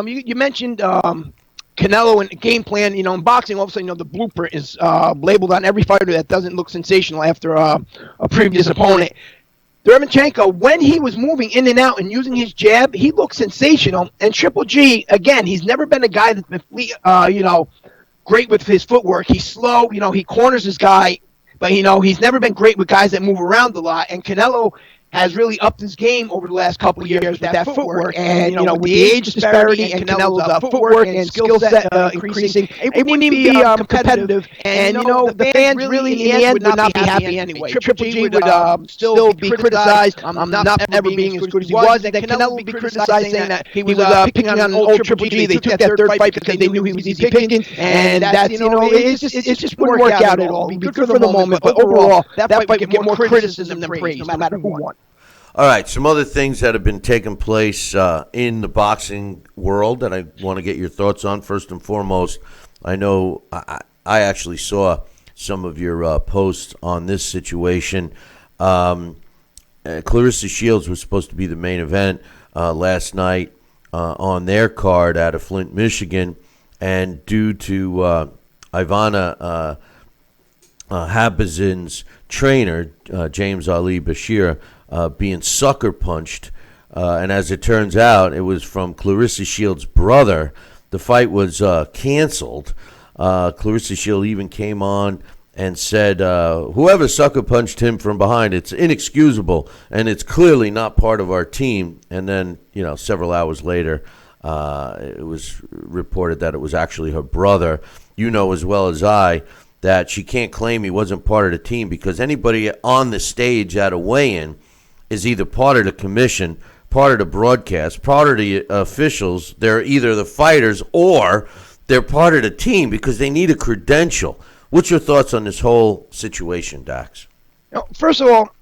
you mentioned Canelo and game plan. In boxing, all of a sudden, the blueprint is labeled on every fighter that doesn't look sensational after a previous opponent. Derevyanchenko, when he was moving in and out and using his jab, he looked sensational. And Triple G, again, he's never been a guy that's been, great with his footwork. He's slow. He corners his guy, but he's never been great with guys that move around a lot. And Canelo has really upped his game over the last couple of years with that footwork. And, with the age disparity and Canelo's footwork and skill set increasing, it wouldn't even be competitive. And, the fans really, in the end, would not be happy anyway. Triple G would still be criticized, not ever being as good as he was. And then Canelo would be criticized, saying that he was picking on an old Triple G. They took that third fight because they knew he was easy picking. And that's, it just wouldn't work out at all. It would be good for the moment, but overall, that fight would get more criticism than praise, no matter who won. All right, some other things that have been taking place in the boxing world that I want to get your thoughts on. First and foremost, I know I actually saw some of your posts on this situation. Clarissa Shields was supposed to be the main event last night on their card out of Flint, Michigan, and due to Ivana Habazin's trainer, James Ali Bashir, being sucker punched, and as it turns out, it was from Clarissa Shields' brother. The fight was canceled. Clarissa Shields even came on and said, whoever sucker punched him from behind, it's inexcusable, and it's clearly not part of our team. And then, several hours later, it was reported that it was actually her brother. You know as well as I that she can't claim he wasn't part of the team, because anybody on the stage at a weigh-in is either part of the commission, part of the broadcast, part of the officials. They're either the fighters or they're part of the team, because they need a credential. What's your thoughts on this whole situation, Dax? First of all,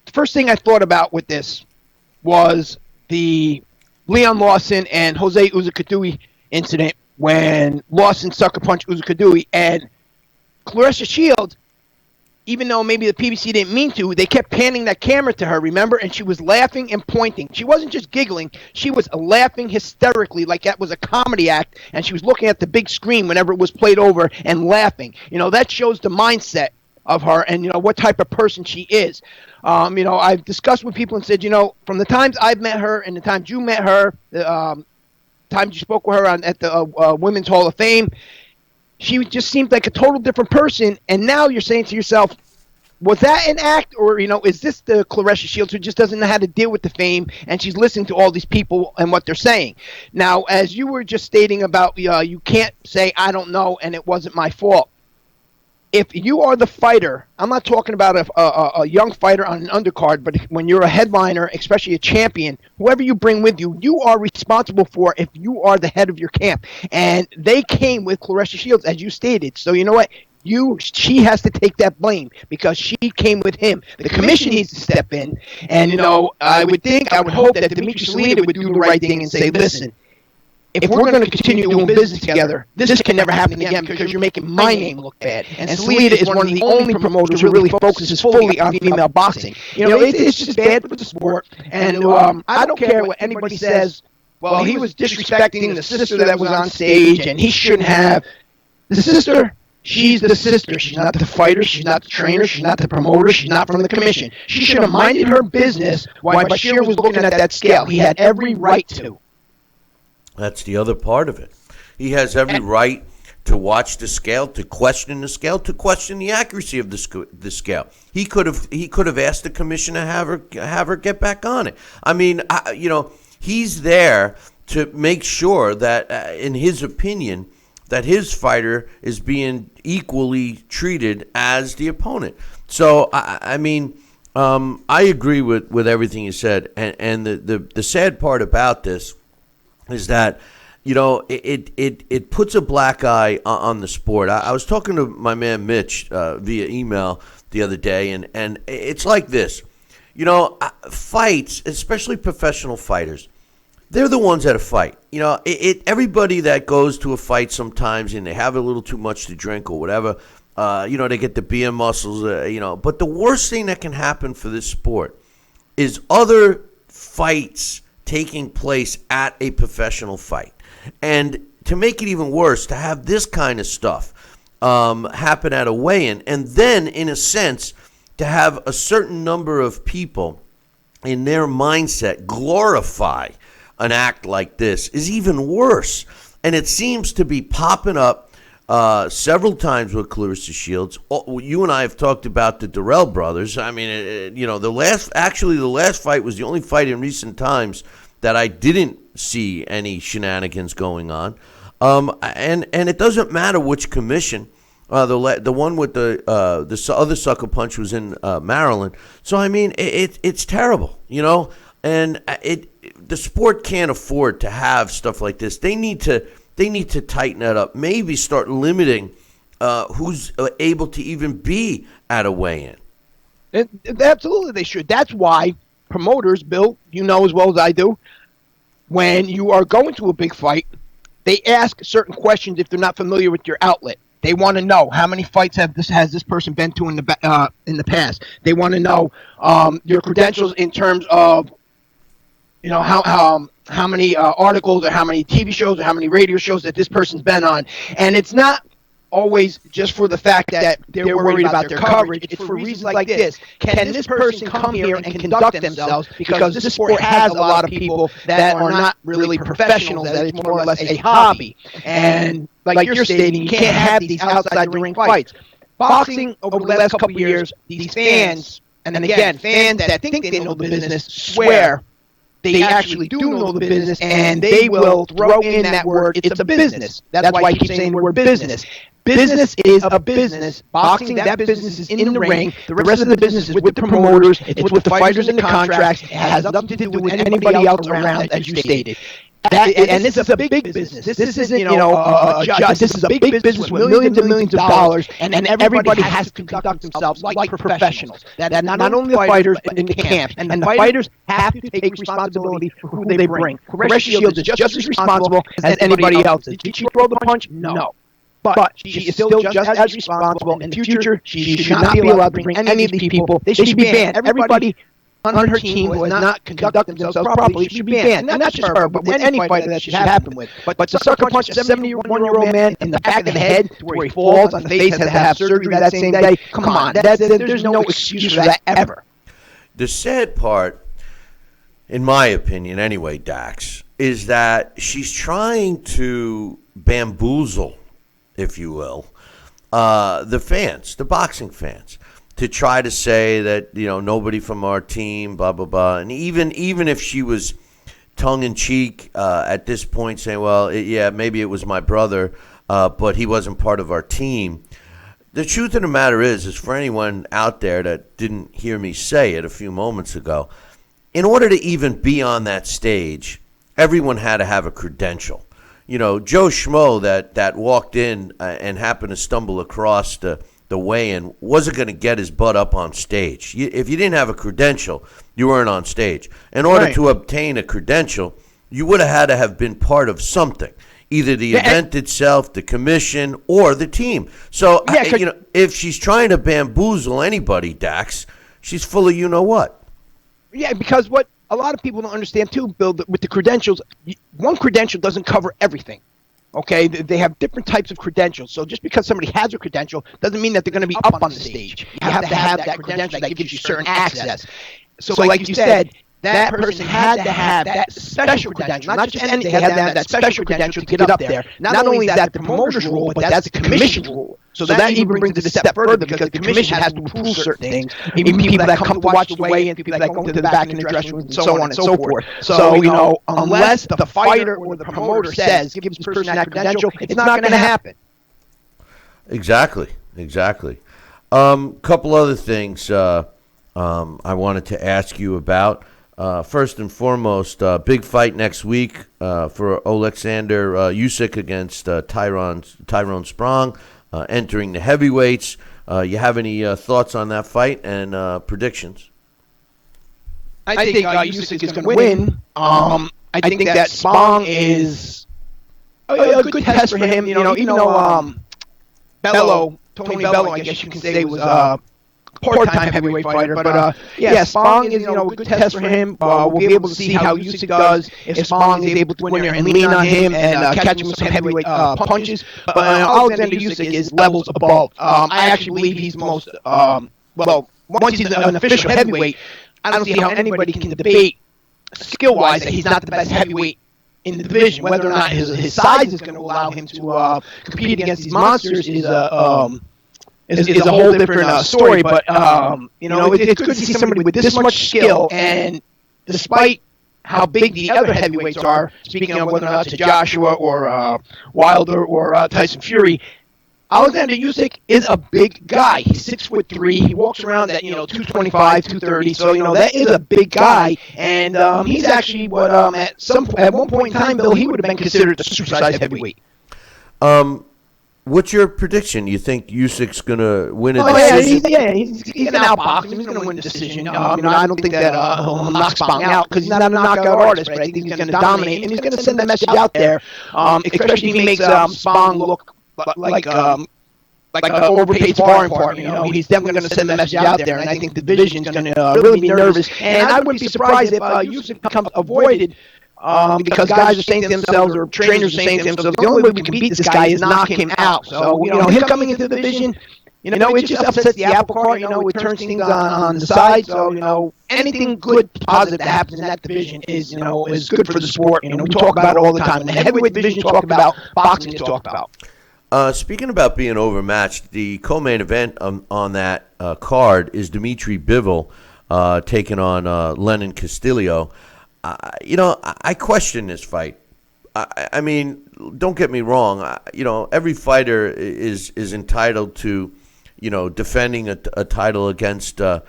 the first thing I thought about with this was the Leon Lawson and Jose Usyk-Tyrone incident, when Lawson sucker punched Usyk-Tyrone, and Clarissa Shields, even though maybe the PBC didn't mean to, they kept panning that camera to her, remember? And she was laughing and pointing. She wasn't just giggling. She was laughing hysterically like that was a comedy act, and she was looking at the big screen whenever it was played over and laughing. That shows the mindset of her and, what type of person she is. I've discussed with people and said, from the times I've met her and the times you met her, the times you spoke with her at the Women's Hall of Fame, she just seemed like a total different person. And now you're saying to yourself, was that an act, or, is this the Clarissa Shields who just doesn't know how to deal with the fame, and she's listening to all these people and what they're saying? Now, as you were just stating about, you can't say, I don't know, and it wasn't my fault. If you are the fighter, I'm not talking about a young fighter on an undercard, but when you're a headliner, especially a champion, whoever you bring with you, you are responsible for if you are the head of your camp. And they came with Clarissa Shields, as you stated. So you know what? She has to take that blame, because she came with him. The commission needs to step in. And, I would hope that Dimitry Salita would do the right thing and say, listen, if we're going to continue doing business together, this can never happen again, because you're making my name look bad. And Salita is one of the only promoters who really focuses fully on female boxing. It's just bad for the sport. And I don't care what anybody says. Well, he was disrespecting the sister that was on stage, and he shouldn't have. The sister, she's the sister. She's not the fighter. She's not the trainer. She's not the promoter. She's not from the commission. She should have minded her business while Bashir was looking at that scale. He had every right to. That's the other part of it. He has every right to watch the scale, to question the scale, to question the accuracy of the scale. He could have asked the commission to have her get back on it. I mean, he's there to make sure that, in his opinion, that his fighter is being equally treated as the opponent. So I agree with everything you said, and the sad part about this is that it puts a black eye on the sport. I was talking to my man Mitch via email the other day, and it's like this. Fights, especially professional fighters, they're the ones that fight. Everybody that goes to a fight sometimes and they have a little too much to drink or whatever, they get the beer muscles, But the worst thing that can happen for this sport is other fights taking place at a professional fight. And to make it even worse, to have this kind of stuff happen at a weigh-in, and then, in a sense, to have a certain number of people in their mindset glorify an act like this is even worse. And it seems to be popping up several times with Clarissa Shields. You and I have talked about the Durrell brothers. I mean, the last fight was the only fight in recent times that I didn't see any shenanigans going on. And it doesn't matter which commission. The one with the other sucker punch was in Maryland. So I mean, it's terrible, and the sport can't afford to have stuff like this. They need to tighten that up. Maybe start limiting who's able to even be at a weigh-in. Absolutely, they should. That's why promoters, Bill, you know as well as I do, when you are going to a big fight, they ask certain questions if they're not familiar with your outlet. They want to know how many fights has this person been to in the past. They want to know your credentials in terms of how many articles or how many TV shows or how many radio shows that this person's been on. And it's not always just for the fact that they're worried about their coverage. It's for reasons like this. Can this person come here and conduct themselves? Because this sport has a lot of people that are not really professionals, that it's more or less a hobby. And like you're stating, you can't have these outside the ring fights. Boxing, over the last couple of years, these fans, and then again, fans that think they know the business, swear they actually do know the business, and they will throw in that word, it's a business. That's why I keep saying the word business. Business is a business. Boxing, that business is in the ring. The rest of the business is with the promoters. It's with the fighters and the contracts. It has nothing to do with anybody else around, as you stated. And this is a big business. This isn't, a job. This is a big business with millions and millions of dollars, and everybody has to conduct themselves like professionals. That not only the fighters, but in the camp. And the fighters have to take responsibility for who they bring. Clarissa Shields is just as responsible as anybody else. Did she throw the punch? No. But she is still just as responsible. In the future, she should not be allowed to bring any of these people. They should be banned. Everybody on her team who has not conducted themselves properly should be banned. And not just her, but with any fighter that should happen with. But to sucker punch a 71-year-old man in the back of the head where he falls on the face, has to have surgery that same day, come on. There's no excuse for that ever. The sad part, in my opinion anyway, Dax, is that she's trying to bamboozle, if you will, the fans, the boxing fans, to try to say that, nobody from our team, blah, blah, blah. And even if she was tongue-in-cheek at this point saying, well, maybe it was my brother, but he wasn't part of our team. The truth of the matter is for anyone out there that didn't hear me say it a few moments ago, in order to even be on that stage, everyone had to have a credential. Joe Schmo that walked in and happened to stumble across the weigh-in wasn't going to get his butt up on stage. If you didn't have a credential, you weren't on stage. In order to obtain a credential, you would have had to have been part of something, either the event itself, the commission, or the team. So, if she's trying to bamboozle anybody, Dax, she's full of you-know-what. Yeah, because what a lot of people don't understand, too, Bill, with the credentials, one credential doesn't cover everything. Okay, they have different types of credentials. So just because somebody has a credential doesn't mean that they're going to be up on the stage. You have to have that credential that gives you certain access. So like you said, that person had to have that special credential, not just anything. They had to have that special credential to get up there. Not only is that the promoter's rule, but that's the commission's rule. So that even brings it a step further because the commission has to approve certain things. Even people that come to watch the weigh-in, people that go to the back in the dressing room, and so on and so forth. So, unless the fighter or the promoter says, give this person that credential, it's not going to happen. Exactly. Couple other things I wanted to ask you about. First and foremost, big fight next week for Oleksandr Usyk against Tyrone Spong, entering the heavyweights. You have any thoughts on that fight and predictions? I think Usyk is going to win. I think that Spong is a good test for him. You know, even though Tony Bello, I guess you can say, was part-time heavyweight fighter, but Spong is a good test for him. We'll be able to see how Usyk does if Spong is able to win there and lean on him and catch him with some heavyweight punches. But Oleksandr Usyk is levels above. I actually believe he's most once he's an official heavyweight, I don't see how anybody can debate skill-wise that he's not the best heavyweight in the division. Whether or not his size is going to allow him to compete against these monsters is a whole different story. But it's good to see somebody with this much skill, and despite how big the other heavyweights are, speaking of whether or not it's Joshua or Wilder or Tyson Fury, Oleksandr Usyk is a big guy. He's 6'3". He walks around at 225, 230. So that is a big guy, and he's actually what at one point in time, Bill, he would have been considered a supersized heavyweight. What's your prediction? You think Usyk's gonna win a decision? He's gonna outbox him. He's gonna win the decision. I don't think that he'll knock Spong out because he's not a knockout artist, but I think he's gonna dominate, and he's gonna send that message out there. Especially if he makes Spong look like an overpaid sparring partner. He's definitely going to send the message out there, and I think the division's going to really be nervous. And I wouldn't be surprised if Usyk becomes avoided because guys are saying to themselves, or trainers are saying to themselves, the only way we can beat this guy is knock him out. So, him coming into the division, it just upsets the apple cart. It turns things on the side. So, anything good, positive that happens in that division is good for the sport. We talk about it all the time. In the heavyweight division, talk about boxing, talk about. Speaking about being overmatched, the co-main event on that card is Dimitry Bivol taking on Lenin Castillo. I question this fight. I mean, don't get me wrong. Every fighter is entitled to, defending a title against a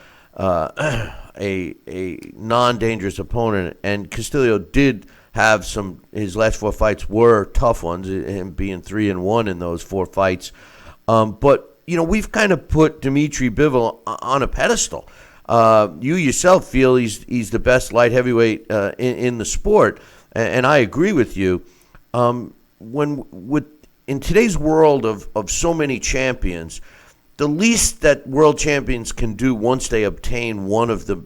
non-dangerous opponent, and Castillo did have his last 4 fights were tough ones, him being 3-1 in those 4 fights. But, we've kind of put Dimitry Bivol on a pedestal. You yourself feel he's the best light heavyweight in the sport, and I agree with you. In today's world of so many champions, the least that world champions can do once they obtain one of the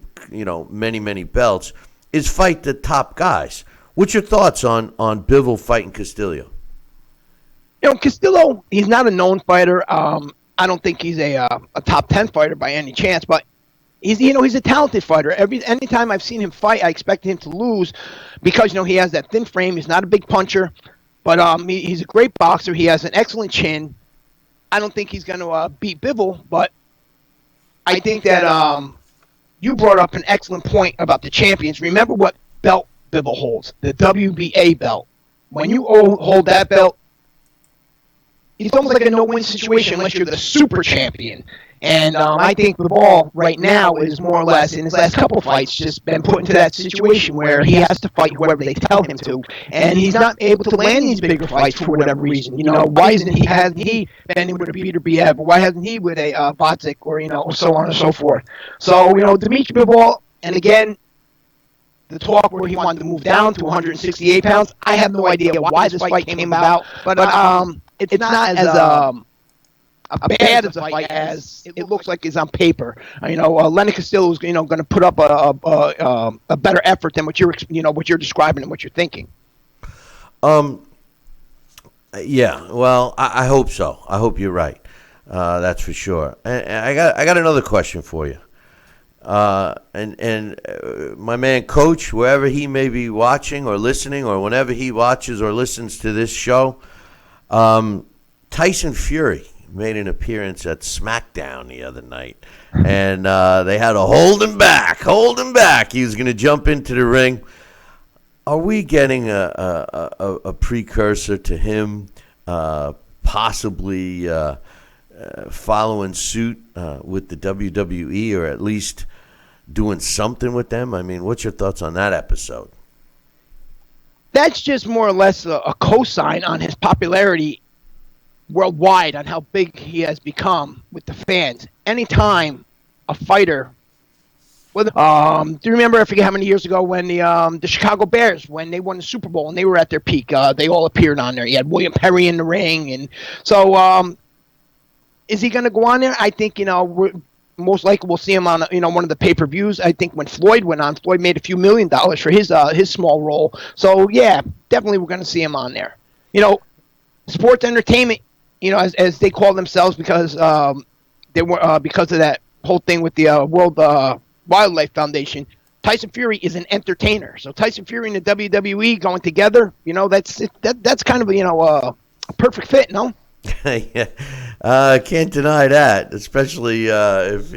many, many belts is fight the top guys. What's your thoughts on Bivol fighting Castillo? Castillo, he's not a known fighter. I don't think he's a top 10 fighter by any chance, but he's a talented fighter. Anytime I've seen him fight, I expected him to lose because he has that thin frame. He's not a big puncher, but he's a great boxer. He has an excellent chin. I don't think he's going to beat Bivol, but I think that you brought up an excellent point about the champions. Remember what belt Bivol holds, the WBA belt. When you hold that belt, it's almost like a no-win situation unless you're the super champion. And I think Bivol right now is more or less, in his last couple fights, just been put into that situation where he has to fight whoever they tell him to. And he's not able to land these bigger fights for whatever reason. Why hasn't he been with a Peter Biev? Why hasn't he with a Botzik or, so on and so forth? So, Dimitry Bivol, and again, the talk where he wanted to move down to 168 pounds, I have no idea why this fight came about, but it's not as bad as a fight as it looks like it's on paper. Lenin Castillo is going to put up a better effort than what you're describing and what you're thinking. Yeah, well, I hope so. I hope you're right. That's for sure. And I got another question for you. And my man Coach, wherever he may be watching or listening, or whenever he watches or listens to this show, Tyson Fury made an appearance at SmackDown the other night, and they had to hold him back. He was going to jump into the ring. Are we getting a precursor to him possibly following suit with the WWE, or at least doing something with them? I mean, what's your thoughts on that episode? That's just more or less a cosign on his popularity worldwide, on how big he has become with the fans. Anytime a fighter, do you remember, I forget how many years ago, when the Chicago Bears, when they won the Super Bowl and they were at their peak, they all appeared on there. You had William Perry in the ring, and so is he going to go on there? I think most likely we'll see him on one of the pay-per-views. I think when Floyd went on, Floyd made a few $1 million for his small role. So yeah, definitely we're going to see him on there. Sports entertainment, as they call themselves, because they were because of that whole thing with the World Wildlife Foundation. Tyson Fury is an entertainer. So Tyson Fury and the WWE going together, that's kind of a perfect fit, no? Yeah, can't deny that. Especially if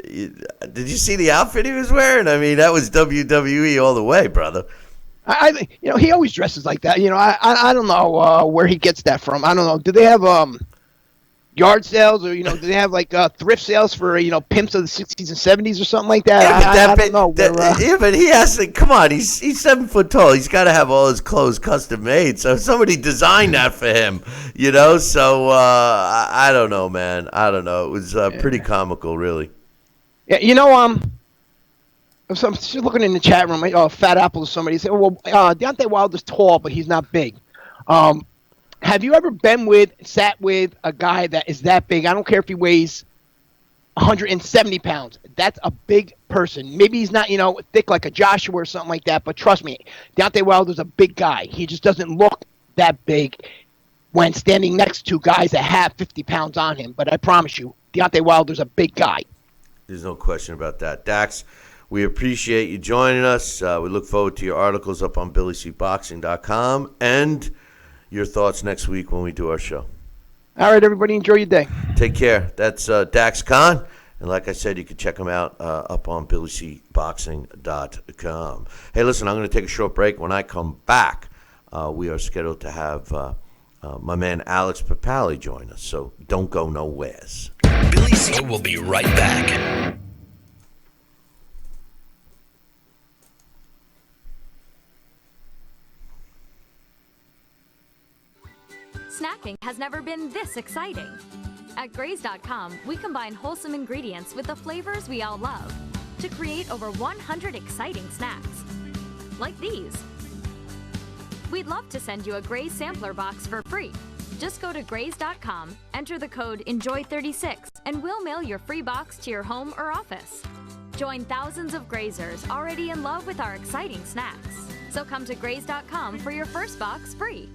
did you see the outfit he was wearing? I mean, that was WWE all the way, brother. He always dresses like that. I don't know where he gets that from. I don't know. Do they have yard sales, or do they have like thrift sales for pimps of the 60s and 70s or something like that? I don't know. Yeah, but he has to. Come on, he's 7 foot tall. He's got to have all his clothes custom made. So somebody designed that for him, So I don't know, man. I don't know. It was pretty comical, really. Yeah, so I'm just looking in the chat room. Fat Apple or somebody said, "Well, Deontay Wilder's tall, but he's not big." Have you ever sat with a guy that is that big? I don't care if he weighs 170 pounds. That's a big person. Maybe he's not, thick like a Joshua or something like that, but trust me, Deontay Wilder's a big guy. He just doesn't look that big when standing next to guys that have 50 pounds on him. But I promise you, Deontay Wilder's a big guy. There's no question about that. Dax, we appreciate you joining us. We look forward to your articles up on BillyCBoxing.com and your thoughts next week when we do our show. All right, everybody, enjoy your day. Take care. That's Dax Khan. And like I said, you can check him out up on BillyCBoxing.com. Hey, listen, I'm going to take a short break. When I come back, we are scheduled to have my man Alex Papali join us. So don't go nowheres. Billy C will be right back. Snacking has never been this exciting. At Graze.com, we combine wholesome ingredients with the flavors we all love to create over 100 exciting snacks. Like these. We'd love to send you a Graze sampler box for free. Just go to Graze.com, enter the code ENJOY36, and we'll mail your free box to your home or office. Join thousands of Grazers already in love with our exciting snacks. So come to Graze.com for your first box free.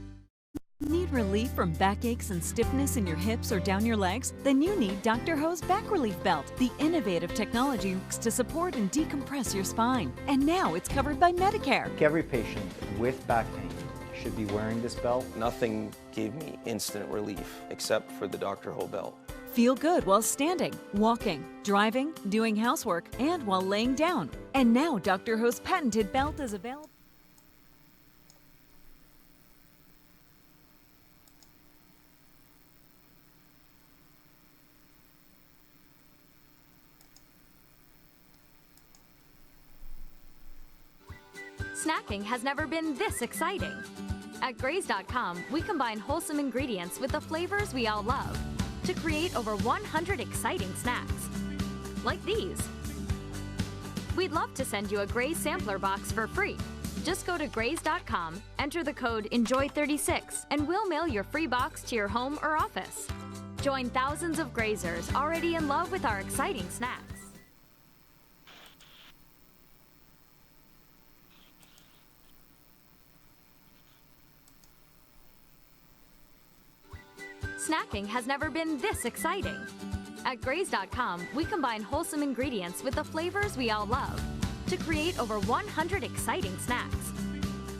Need relief from backaches and stiffness in your hips or down your legs? Then you need Dr. Ho's Back Relief Belt, the innovative technology to support and decompress your spine. And now it's covered by Medicare. Every patient with back pain should be wearing this belt. Nothing gave me instant relief except for the Dr. Ho belt. Feel good while standing, walking, driving, doing housework, and while laying down. And now Dr. Ho's patented belt is available. Snacking has never been this exciting. At Graze.com, we combine wholesome ingredients with the flavors we all love to create over 100 exciting snacks. Like these. We'd love to send you a Graze sampler box for free. Just go to Graze.com, enter the code ENJOY36, and we'll mail your free box to your home or office. Join thousands of Grazers already in love with our exciting snacks. Snacking has never been this exciting. At Graze.com, we combine wholesome ingredients with the flavors we all love to create over 100 exciting snacks.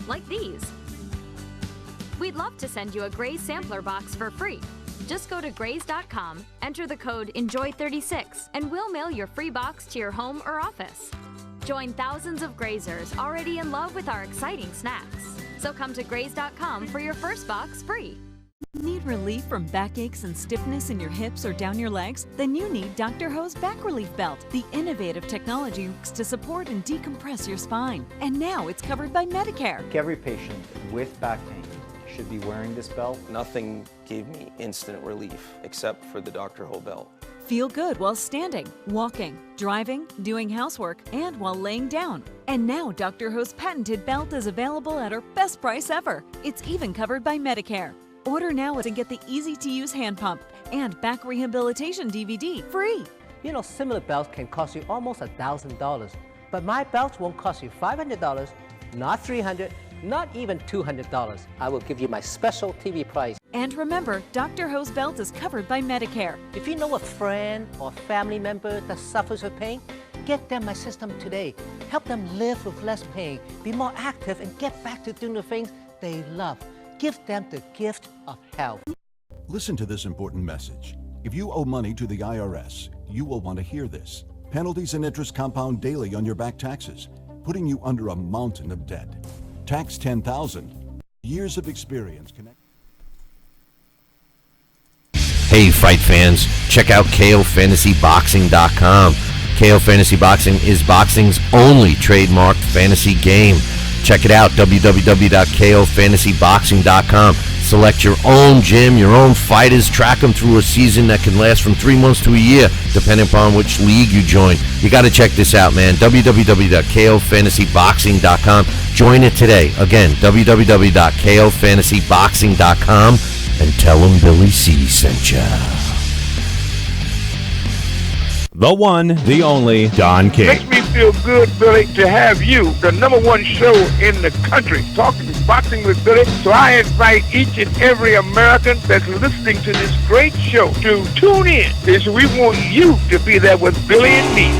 Like these. We'd love to send you a Graze sampler box for free. Just go to Graze.com, enter the code ENJOY36, and we'll mail your free box to your home or office. Join thousands of Grazers already in love with our exciting snacks. So come to Graze.com for your first box free. Need relief from backaches and stiffness in your hips or down your legs? Then you need Dr. Ho's Back Relief Belt, the innovative technology used to support and decompress your spine. And now it's covered by Medicare. Every patient with back pain should be wearing this belt. Nothing gave me instant relief except for the Dr. Ho belt. Feel good while standing, walking, driving, doing housework, and while laying down. And now Dr. Ho's patented belt is available at our best price ever. It's even covered by Medicare. Order now and get the easy-to-use hand pump and back rehabilitation DVD free. You know, similar belts can cost you almost $1,000, but my belts won't cost you $500, not $300, not even $200. I will give you my special TV price. And remember, Dr. Ho's belt is covered by Medicare. If you know a friend or family member that suffers with pain, get them my system today. Help them live with less pain, be more active, and get back to doing the things they love. Give them the gift of health. Listen to this important message. If you owe money to the IRS, you will want to hear this. Penalties and interest compound daily on your back taxes, putting you under a mountain of debt. Tax 10,000. Years of experience connect. Hey, fight fans, check out KOFantasyBoxing.com. KO Fantasy Boxing is boxing's only trademarked fantasy game. Check it out, www.KOFantasyBoxing.com. Select your own gym, your own fighters, track them through a season that can last from 3 months to a year, depending upon which league you join. You got to check this out, man. www.KOFantasyBoxing.com. Join it today. Again, www.KOFantasyBoxing.com, and tell them Billy C sent ya. The one, the only, Don King. Makes me feel good, Billy, to have you, the #1 show in the country, talking boxing with Billy. So I invite each and every American that's listening to this great show to tune in, because we want you to be there with Billy and me.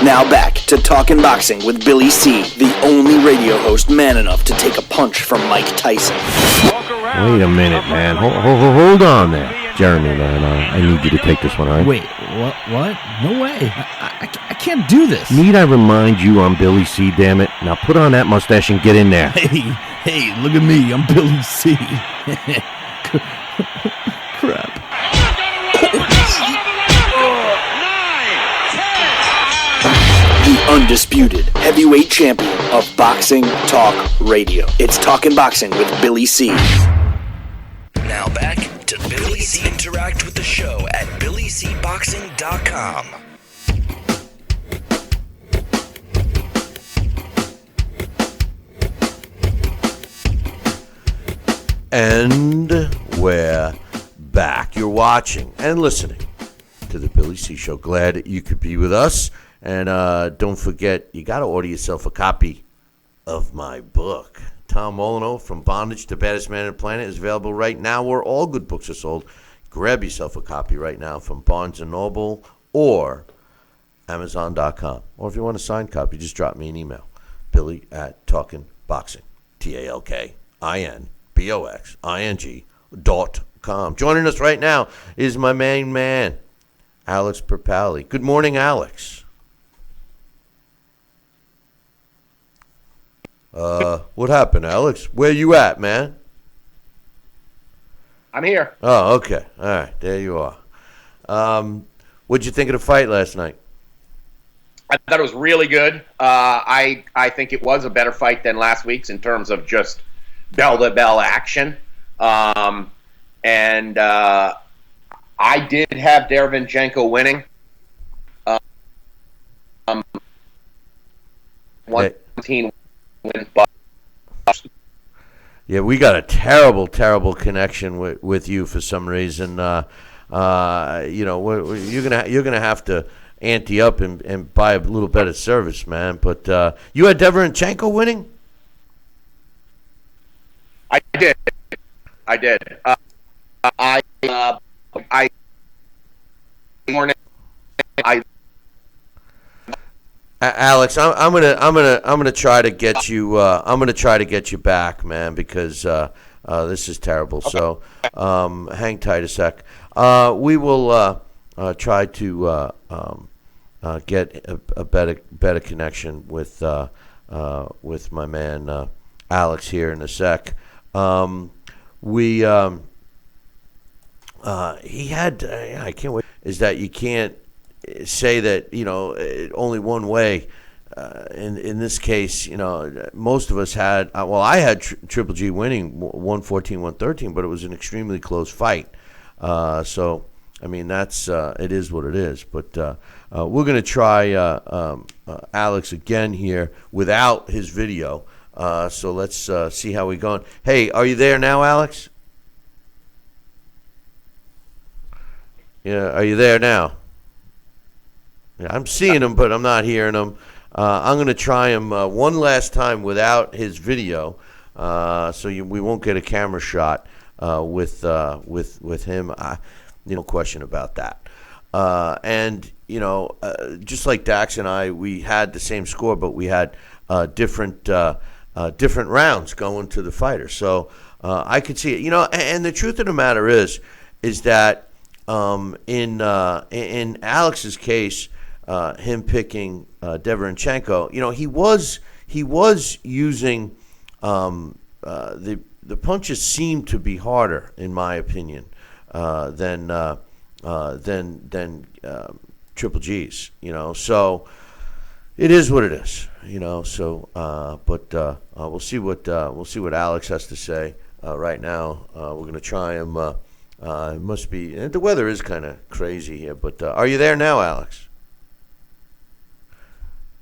Now back to Talking Boxing with Billy C., the only radio host man enough to take a punch from Mike Tyson. Wait a minute, man. Hold on there. Jeremy, man, I need you to take this one, all right? Wait, what? No way. I can't do this. Need I remind you I'm Billy C., damn it? Now put on that mustache and get in there. Hey, look at me. I'm Billy C. Crap. The undisputed heavyweight champion of Boxing Talk Radio. It's Talking Boxing with Billy C. Now back to Billy C. Interact with the show at BillyCBoxing.com. And we're back. You're watching and listening to the Billy C. Show. Glad you could be with us. And don't forget, you got to order yourself a copy of my book. Tom Molyneux, From Bondage to Baddest Man on the Planet, is available right now where all good books are sold. Grab yourself a copy right now from Barnes & Noble or Amazon.com. Or if you want a signed copy, just drop me an email. Billy at TalkinBoxing, TalkinBoxing.com. Joining us right now is my main man, Alex Perpali. Good morning, Alex. What happened, Alex? Where you at, man? I'm here. Oh, okay. All right, there you are. What'd you think of the fight last night? I thought it was really good. I think it was a better fight than last week's in terms of just bell-to-bell action. And I did have Derevyanchenko winning. 117 wins, but yeah, we got a terrible connection with you for some reason. You're gonna have to ante up and buy a little better service, man. But you had Derevyanchenko winning. I did. Alex, I'm gonna try to get you. I'm gonna try to get you back, man, because this is terrible. Okay. So hang tight a sec. We will try to get a better connection with my man Alex here in a sec. we he had I can't wait is that you can't say that only one way. In this case, most of us had. I had Triple G winning 114-113, but it was an extremely close fight. So I mean that's it is what it is. But we're going to try Alex again here without his video. So let's see how we're going. Hey, are you there now, Alex? Yeah, are you there now? Yeah, I'm seeing him, but I'm not hearing him. I'm going to try him one last time without his video, so we won't get a camera shot with him. No question about that. And just like Dax and I, we had the same score, but we had different rounds going to the fighter. So I could see it. And the truth of the matter is that in Alex's case, him picking Derevyanchenko, he was using the punches seemed to be harder, in my opinion, than Triple G's. So it is what it is. So but we'll see what Alex has to say right now. We're going to try him. It must be the weather is kind of crazy here, but are you there now, Alex?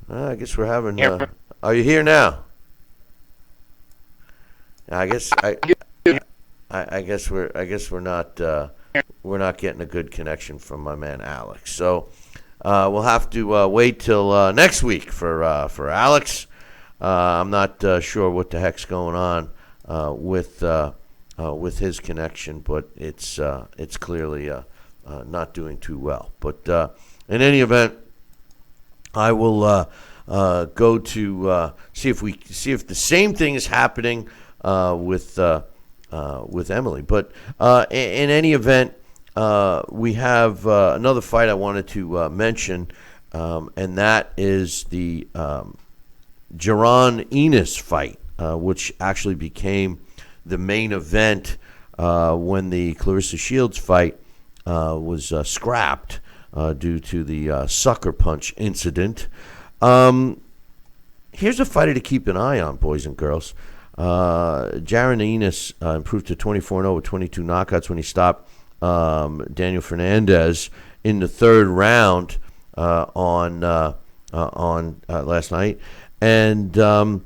I guess we're having. Are you here now? I guess we're not getting a good connection from my man Alex. So we'll have to wait till next week for Alex. I'm not sure what the heck's going on with his connection, but it's clearly not doing too well. But in any event, I will go to see if the same thing is happening with Emily. But in any event, we have another fight I wanted to mention, and that is the Jaron Enos fight, which actually became the main event when the Clarissa Shields fight was scrapped due to the sucker punch incident. Here's a fighter to keep an eye on, boys and girls. Jaron Enos improved to 24-0 with 22 knockouts when he stopped Daniel Fernandez in the third round on last night. And after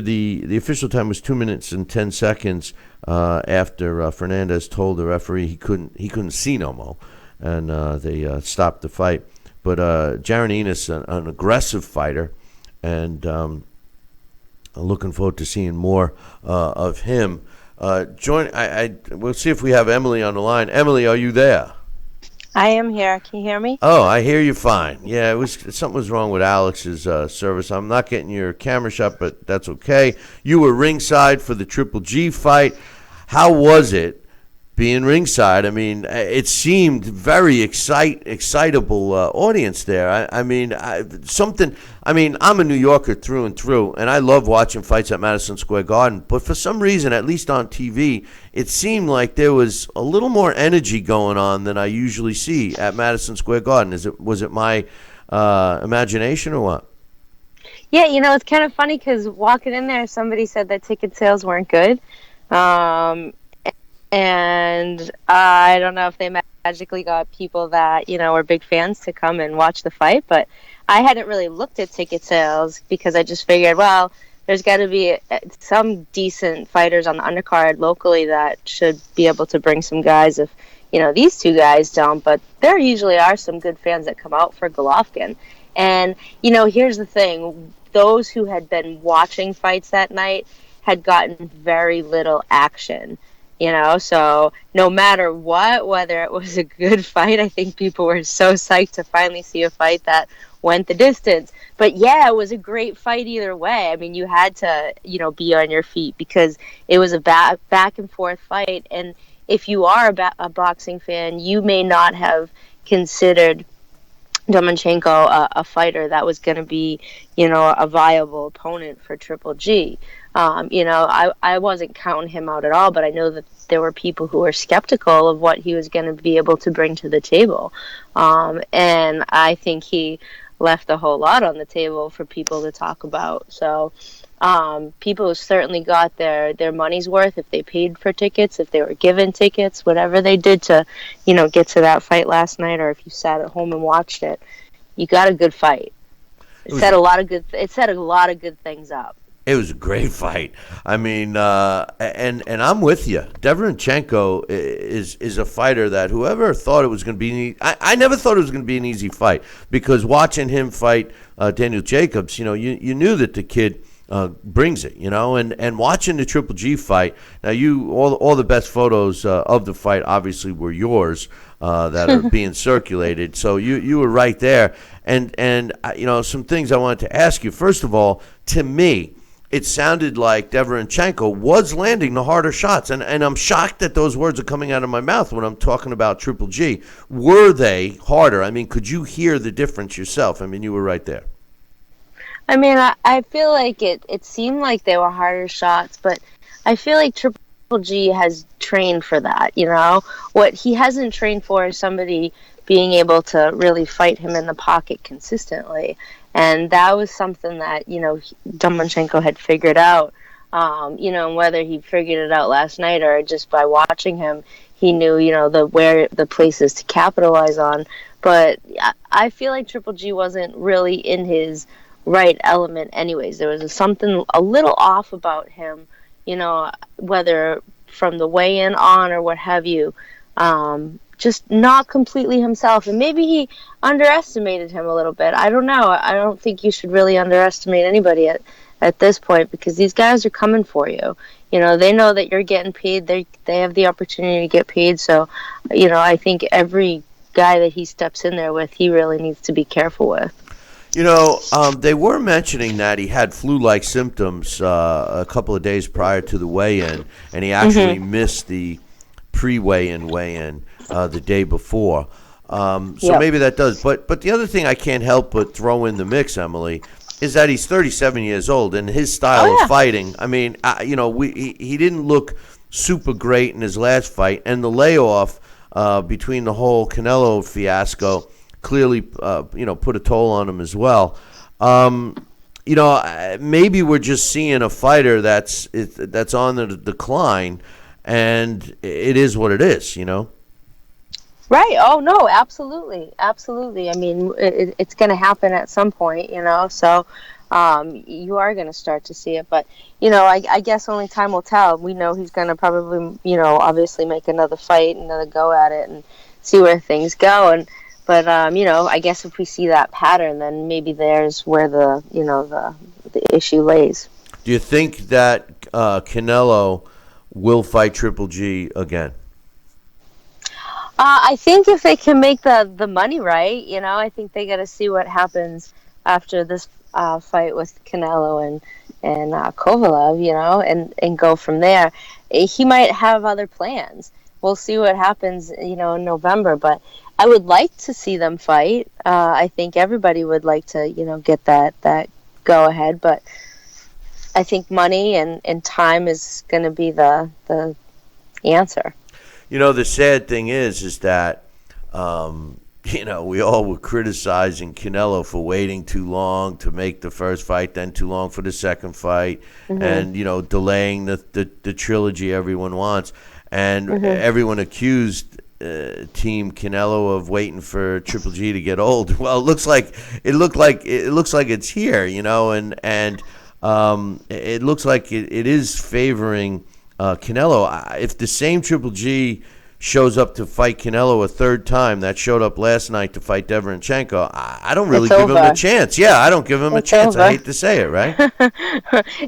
the official time was 2 minutes and 10 seconds after Fernandez told the referee he couldn't see no more, and they stopped the fight. But Jaron Enos, an aggressive fighter, and looking forward to seeing more of him. We'll see if we have Emily on the line. Emily, are you there? I am here. Can you hear me? Oh, I hear you fine. Yeah, something was wrong with Alex's service. I'm not getting your camera shot, but that's okay. You were ringside for the Triple G fight. How was it being ringside? I mean, it seemed very excitable audience there. I'm a New Yorker through and through, and I love watching fights at Madison Square Garden. But for some reason, at least on TV, it seemed like there was a little more energy going on than I usually see at Madison Square Garden. Was it my imagination or what? Yeah, it's kind of funny because walking in there, somebody said that ticket sales weren't good. And I don't know if they magically got people that, were big fans to come and watch the fight. But I hadn't really looked at ticket sales because I just figured, well, there's got to be some decent fighters on the undercard locally that should be able to bring some guys if, these two guys don't. But there usually are some good fans that come out for Golovkin. And, here's the thing. Those who had been watching fights that night had gotten very little action. So no matter what, whether it was a good fight, I think people were so psyched to finally see a fight that went the distance. But yeah, it was a great fight either way. I mean, you had to, be on your feet because it was a back and forth fight. And if you are a boxing fan, you may not have considered Derevyanchenko a fighter that was going to be, a viable opponent for Triple G. I wasn't counting him out at all, but I know that there were people who were skeptical of what he was going to be able to bring to the table. And I think he left a whole lot on the table for people to talk about. So people certainly got their money's worth if they paid for tickets, if they were given tickets, whatever they did to, get to that fight last night, or if you sat at home and watched it, you got a good fight. It set a lot of good things up. It was a great fight. I mean, and I'm with you. Derevyanchenko is a fighter that whoever thought it was going to be I never thought it was going to be an easy fight, because watching him fight Daniel Jacobs, you knew that the kid brings it, and watching the Triple G fight. Now, all the best photos of the fight obviously were yours that are being circulated. So you were right there, and some things I wanted to ask you. First of all, to me, it sounded like Derevyanchenko was landing the harder shots. And I'm shocked that those words are coming out of my mouth when I'm talking about Triple G. Were they harder? I mean, could you hear the difference yourself? I mean, you were right there. I mean, I feel like it seemed like they were harder shots, but I feel like Triple G has trained for that, What he hasn't trained for is somebody being able to really fight him in the pocket consistently. And that was something that, Derevyanchenko had figured out, whether he figured it out last night or just by watching him, he knew, where the places to capitalize on. But I feel like Triple G wasn't really in his right element anyways. There was something a little off about him, whether from the weigh-in on or what have you, just not completely himself. And maybe he underestimated him a little bit. I don't know. I don't think you should really underestimate anybody at this point, because these guys are coming for you. They know that you're getting paid. They have the opportunity to get paid. So, I think every guy that he steps in there with, he really needs to be careful with. They were mentioning that he had flu-like symptoms a couple of days prior to the weigh-in, and he actually missed the pre-weigh-in weigh-in the day before. So maybe that does. But the other thing I can't help but throw in the mix, Emily, is that he's 37 years old, and his style of fighting, I mean, he didn't look super great in his last fight, and the layoff between the whole Canelo fiasco clearly, put a toll on him as well. Maybe we're just seeing a fighter that's on the decline, and it is what it is, Right. Oh, no, absolutely. Absolutely. I mean, it's going to happen at some point, so you are going to start to see it. But, I guess only time will tell. We know he's going to probably, obviously make another fight, another go at it, and see where things go. But I guess if we see that pattern, then maybe there's where the issue lays. Do you think that Canelo will fight Triple G again? I think if they can make the money right, I think they got to see what happens after this fight with Canelo and Kovalev, and go from there. He might have other plans. We'll see what happens, in November. But I would like to see them fight. I think everybody would like to, get that go ahead. But I think money and time is going to be the answer. The sad thing is that, we all were criticizing Canelo for waiting too long to make the first fight, then too long for the second fight, and, delaying the trilogy everyone wants. And everyone accused Team Canelo of waiting for Triple G to get old. Well, it looks like it's here, and it looks like it is favoring Canelo. If the same Triple G shows up to fight Canelo a third time that showed up last night to fight Derevyanchenko, I don't really give him a chance. Yeah, I don't give him a chance. I hate to say it, right?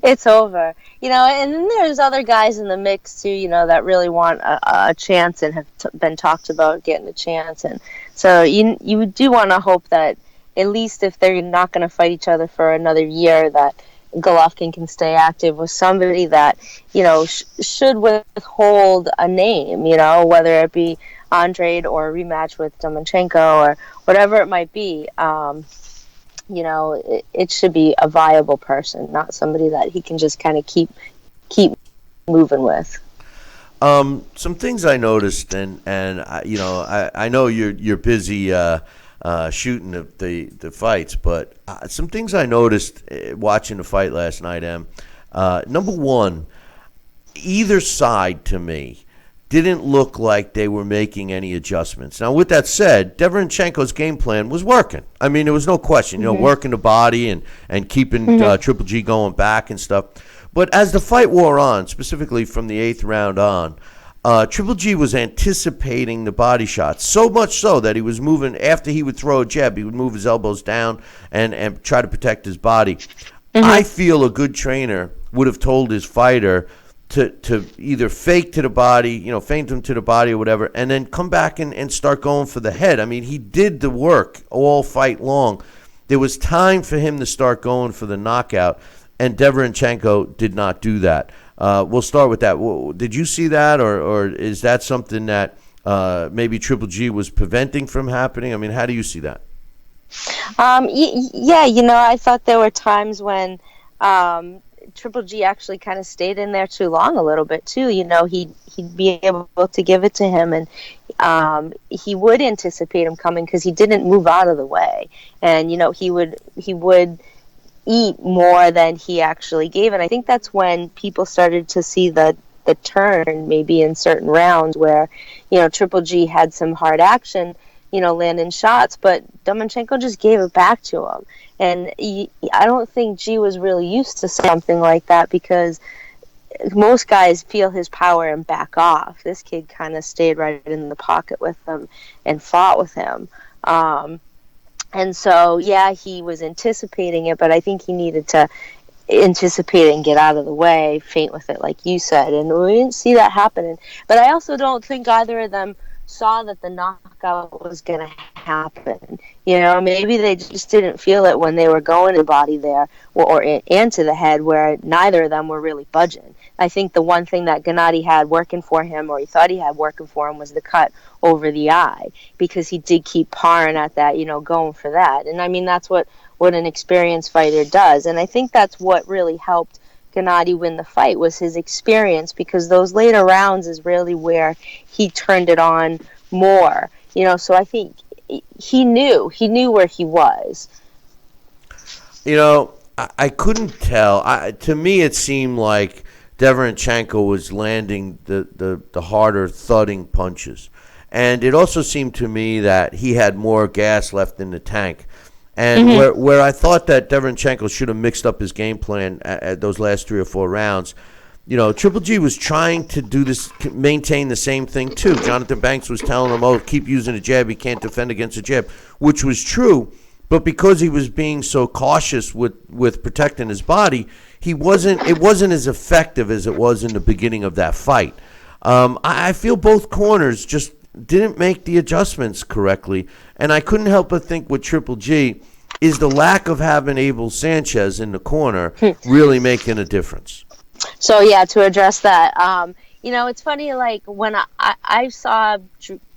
It's over. And then there's other guys in the mix too, that really want a chance and have been talked about getting a chance. And so you do want to hope that at least if they're not going to fight each other for another year, that Golovkin can stay active with somebody that, should withhold a name, whether it be Andrade or a rematch with Derevyanchenko whatever it might be, you know, it should be a viable person, not somebody that he can just kind of keep moving with. Some things I noticed, and you know, I know you're busy shooting the fights, but some things I noticed watching the fight last night, number one, either side to me didn't look like they were making any adjustments. Now, with that said, Derevyanchenko's game plan was working. I mean, there was no question, you know, working the body and keeping Triple G going back and stuff. But as the fight wore on, specifically from the 8th round on, Triple G was anticipating the body shots, so much so that he was moving, after he would throw a jab, he would move his elbows down and try to protect his body. I feel a good trainer would have told his fighter to either fake to the body, you know, feint him to the body or whatever, and then come back and start going for the head. I mean, he did the work all fight long. There was time for him to start going for the knockout, and Derevyanchenko did not do that. We'll start with that. Did you see that, or is that something that maybe Triple G was preventing from happening? I mean, how do you see that? Yeah, you know, I thought there were times when Triple G actually kind of stayed in there too long a little bit too. You know, he'd be able to give it to him, and he would anticipate him coming because he didn't move out of the way, and you know, he would eat more than he actually gave. And I think that's when people started to see the turn maybe in certain rounds where, you know, Triple G had some hard action, you know, landing shots, but Derevyanchenko just gave it back to him. And I don't think G was really used to something like that, because most guys feel his power and back off. This kid kind of stayed right in the pocket with him and fought with him. And so, yeah, he was anticipating it, but I think he needed to anticipate and get out of the way, feint with it, like you said. And we didn't see that happening. But I also don't think either of them saw that the knockout was going to happen. You know, maybe they just didn't feel it when they were going to the body there or into the head, where neither of them were really budging. I think the one thing that Gennady had working for him, or he thought he had working for him, was the cut over the eye, because he did keep parring at that, you know, going for that. And I mean, that's what an experienced fighter does. And I think that's what really helped Gennady win the fight, was his experience, because those later rounds is really where he turned it on more, you know. So I think he knew where he was. You know, I couldn't tell. To me, it seemed like Derevyanchenko was landing the harder thudding punches, and it also seemed to me that he had more gas left in the tank. And where I thought that Derevyanchenko should have mixed up his game plan at those last 3 or 4 rounds, you know, Triple G was trying to do this, maintain the same thing too. Jonathan Banks was telling him, "Oh, keep using a jab. He can't defend against a jab," which was true. But because he was being so cautious with protecting his body, it wasn't as effective as it was in the beginning of that fight. I feel both corners just didn't make the adjustments correctly, and I couldn't help but think with Triple G is the lack of having Abel Sanchez in the corner really making a difference. So yeah, to address that, you know, it's funny, like when I saw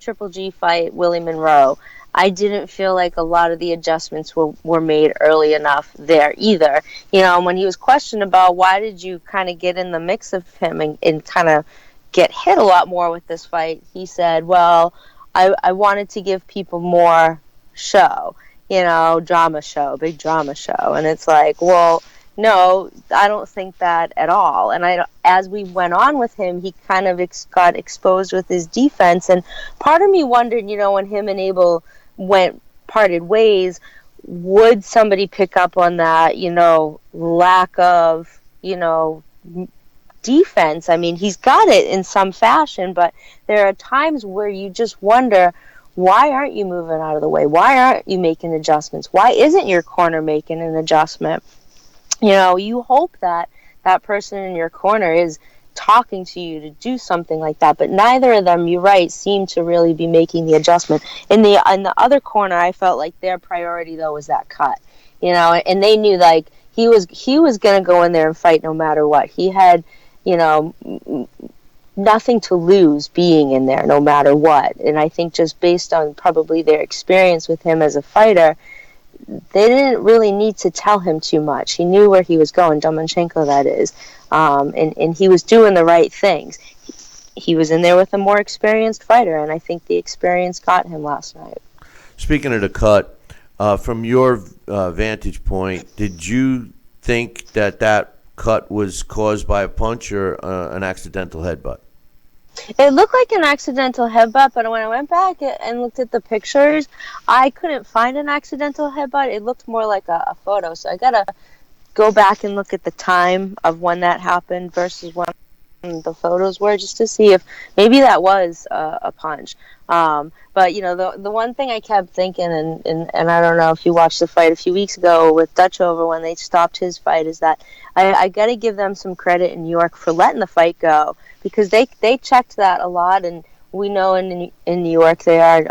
Triple G fight Willie Monroe, I didn't feel like a lot of the adjustments were made early enough there either. You know, when he was questioned about why did you kind of get in the mix of him and kind of get hit a lot more with this fight, he said, well, I wanted to give people more show, you know, big drama show. And it's like, well, no, I don't think that at all. And as we went on with him, he kind of got exposed with his defense. And part of me wondered, you know, when him and Abel parted ways, would somebody pick up on that, you know, lack of, you know, defense? I mean, he's got it in some fashion, but there are times where you just wonder, why aren't you moving out of the way? Why aren't you making adjustments? Why isn't your corner making an adjustment? You know, you hope that that person in your corner is talking to you to do something like that, but neither of them, you're right, seem to really be making the adjustment. In the other corner, I felt like their priority though was that cut, you know, and they knew like he was going to go in there and fight no matter what. He had, you know, nothing to lose being in there no matter what. And I think just based on probably their experience with him as a fighter, they didn't really need to tell him too much. He knew where he was going, Domachenko that is, and he was doing the right things. He was in there with a more experienced fighter, and I think the experience got him last night. Speaking of the cut, from your vantage point, did you think that cut was caused by a punch or an accidental headbutt? It looked like an accidental headbutt, but when I went back and looked at the pictures, I couldn't find an accidental headbutt. It looked more like a photo, so I gotta go back and look at the time of when that happened versus when the photos were, just to see if maybe that was a punch. But the one thing I kept thinking, and I don't know if you watched the fight a few weeks ago with Dutchover when they stopped his fight, is that I got to give them some credit in New York for letting the fight go, because they checked that a lot, and we know in New York they are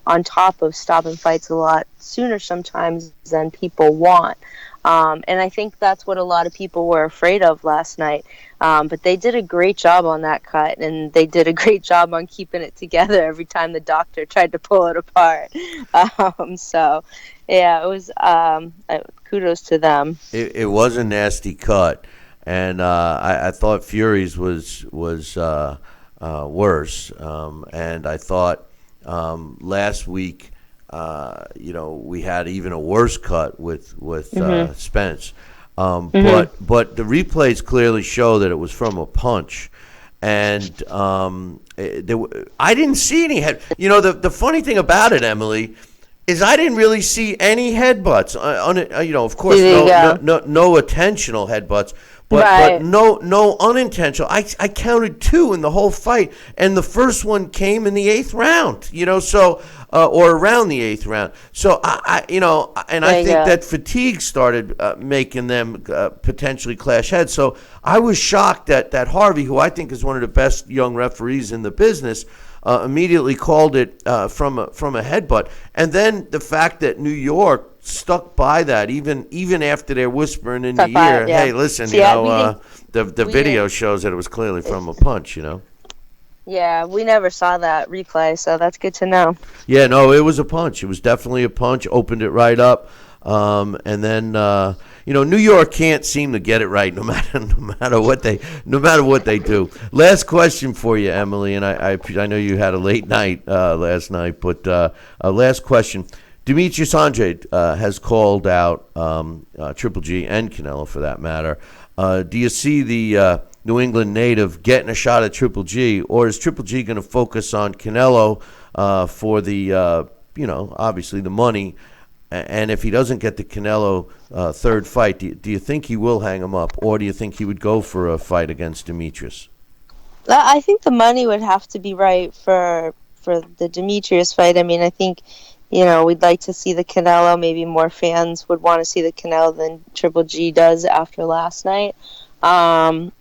on top of stopping fights a lot sooner sometimes than people want. And I think that's what a lot of people were afraid of last night. But they did a great job on that cut, and they did a great job on keeping it together every time the doctor tried to pull it apart. So, yeah, it was kudos to them. It was a nasty cut, and I thought Fury's was worse. And I thought last week, we had even a worse cut with Spence. But the replays clearly show that it was from a punch, and I didn't see any head. The funny thing about it, Emily, is I didn't really see any headbutts. Of course, no intentional headbutts. But no unintentional. I counted 2 in the whole fight, and the first one came in the 8th round. Or around the 8th round. So I think that fatigue started making them potentially clash heads. So I was shocked that Harvey, who I think is one of the best young referees in the business, immediately called it from a headbutt. And then the fact that New York stuck by that, even after they're whispering in the ear, hey, listen, the video shows that it was clearly from a punch, Yeah, we never saw that replay, so that's good to know. Yeah, no, it was a punch. It was definitely a punch. Opened it right up, and then New York can't seem to get it right, no matter what they do. Last question for you, Emily, and I know you had a late night last night, but last question. Dimitry has called out Triple G and Canelo, for that matter. Do you see the New England native getting a shot at Triple G, or is Triple G going to focus on Canelo for the, obviously the money? And if he doesn't get the Canelo third fight, do you think he will hang him up, or do you think he would go for a fight against Demetrius? I think the money would have to be right for the Demetrius fight. I mean, I think, we'd like to see the Canelo. Maybe more fans would want to see the Canelo than Triple G does after last night. I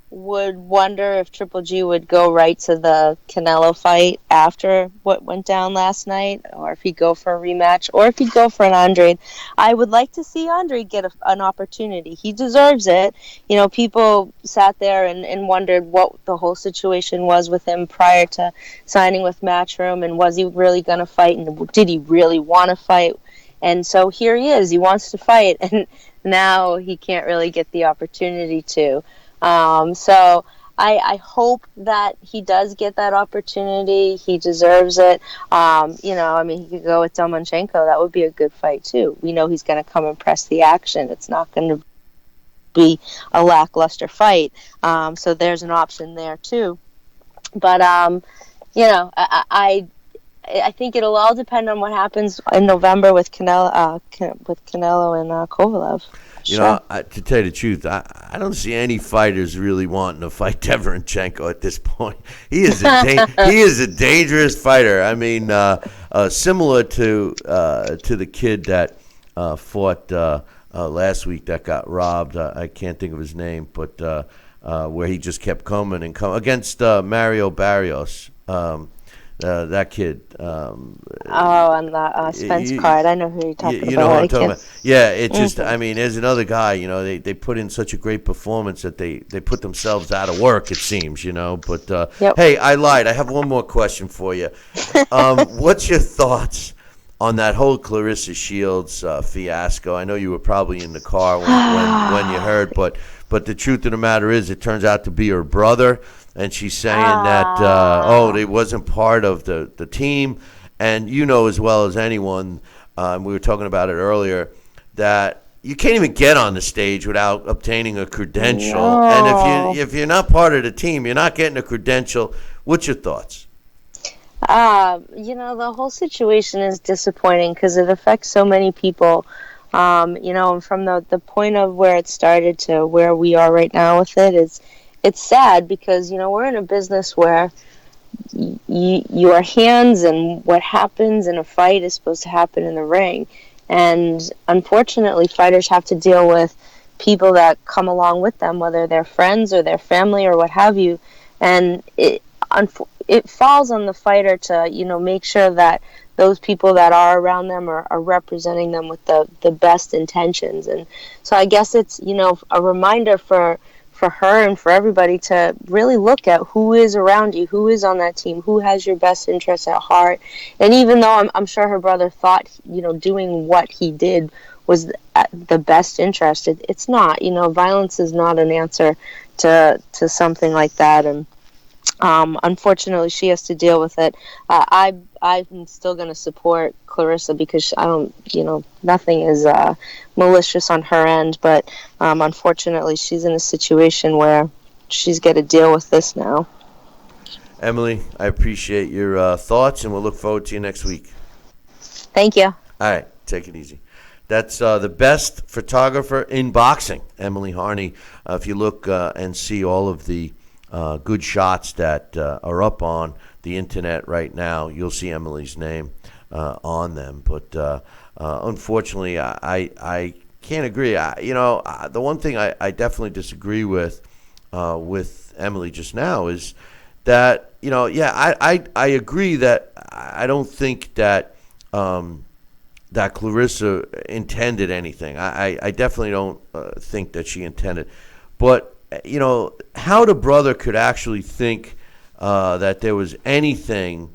would wonder if Triple G would go right to the Canelo fight after what went down last night, or if he'd go for a rematch, or if he'd go for an Andre. I would like to see Andre get an opportunity. He deserves it. People sat there and wondered what the whole situation was with him prior to signing with Matchroom, and was he really going to fight, and did he really want to fight? And so here he is. He wants to fight, and now he can't really get the opportunity to. So I hope that he does get that opportunity. He deserves it. He could go with Domachenko. That would be a good fight too. We know he's going to come and press the action. It's not going to be a lackluster fight. So there's an option there too. But I think it'll all depend on what happens in November with Canelo and Kovalev. To tell you the truth, I don't see any fighters really wanting to fight Derevyanchenko at this point. He is a dangerous fighter. I mean, similar to the kid that fought last week that got robbed. I can't think of his name, but where he just kept coming and coming against Mario Barrios. that kid. On the Spence card. I know who you're talking about. You know what I'm talking about. Yeah, it just, Mm-hmm. I mean, there's another guy, you know, they put in such a great performance that they put themselves out of work, it seems, you know. But, hey, I lied. I have one more question for you. What's your thoughts on that whole Clarissa Shields fiasco? I know you were probably in the car when you heard, but the truth of the matter is it turns out to be her brother, and she's saying that, they wasn't part of the team. And you know as well as anyone, we were talking about it earlier, that you can't even get on the stage without obtaining a credential. No. And if you're not part of the team, you're not getting a credential. What's your thoughts? The whole situation is disappointing because it affects so many people. And from the point of where it started to where we are right now with it's sad because, we're in a business where your hands and what happens in a fight is supposed to happen in the ring. And unfortunately, fighters have to deal with people that come along with them, whether they're friends or their family or what have you. And it falls on the fighter to, make sure that those people that are around them are representing them with the best intentions. And so I guess it's, a reminder for her and for everybody to really look at who is around you, who is on that team, who has your best interests at heart. And even though I'm sure her brother thought, doing what he did was the best interest, it's not. Violence is not an answer to something like that. And unfortunately, she has to deal with it. I'm still going to support Clarissa because I don't, nothing is malicious on her end. But unfortunately, she's in a situation where she's got to deal with this now. Emily, I appreciate your thoughts, and we'll look forward to you next week. Thank you. All right, take it easy. That's the best photographer in boxing, Emily Harney. If you look and see all of the good shots that are up on the internet right now, you'll see Emily's name on them. But unfortunately, I can't agree. The one thing I definitely disagree with Emily just now is that, I agree that I don't think that that Clarissa intended anything. I definitely don't think that she intended. But how the brother could actually think that there was anything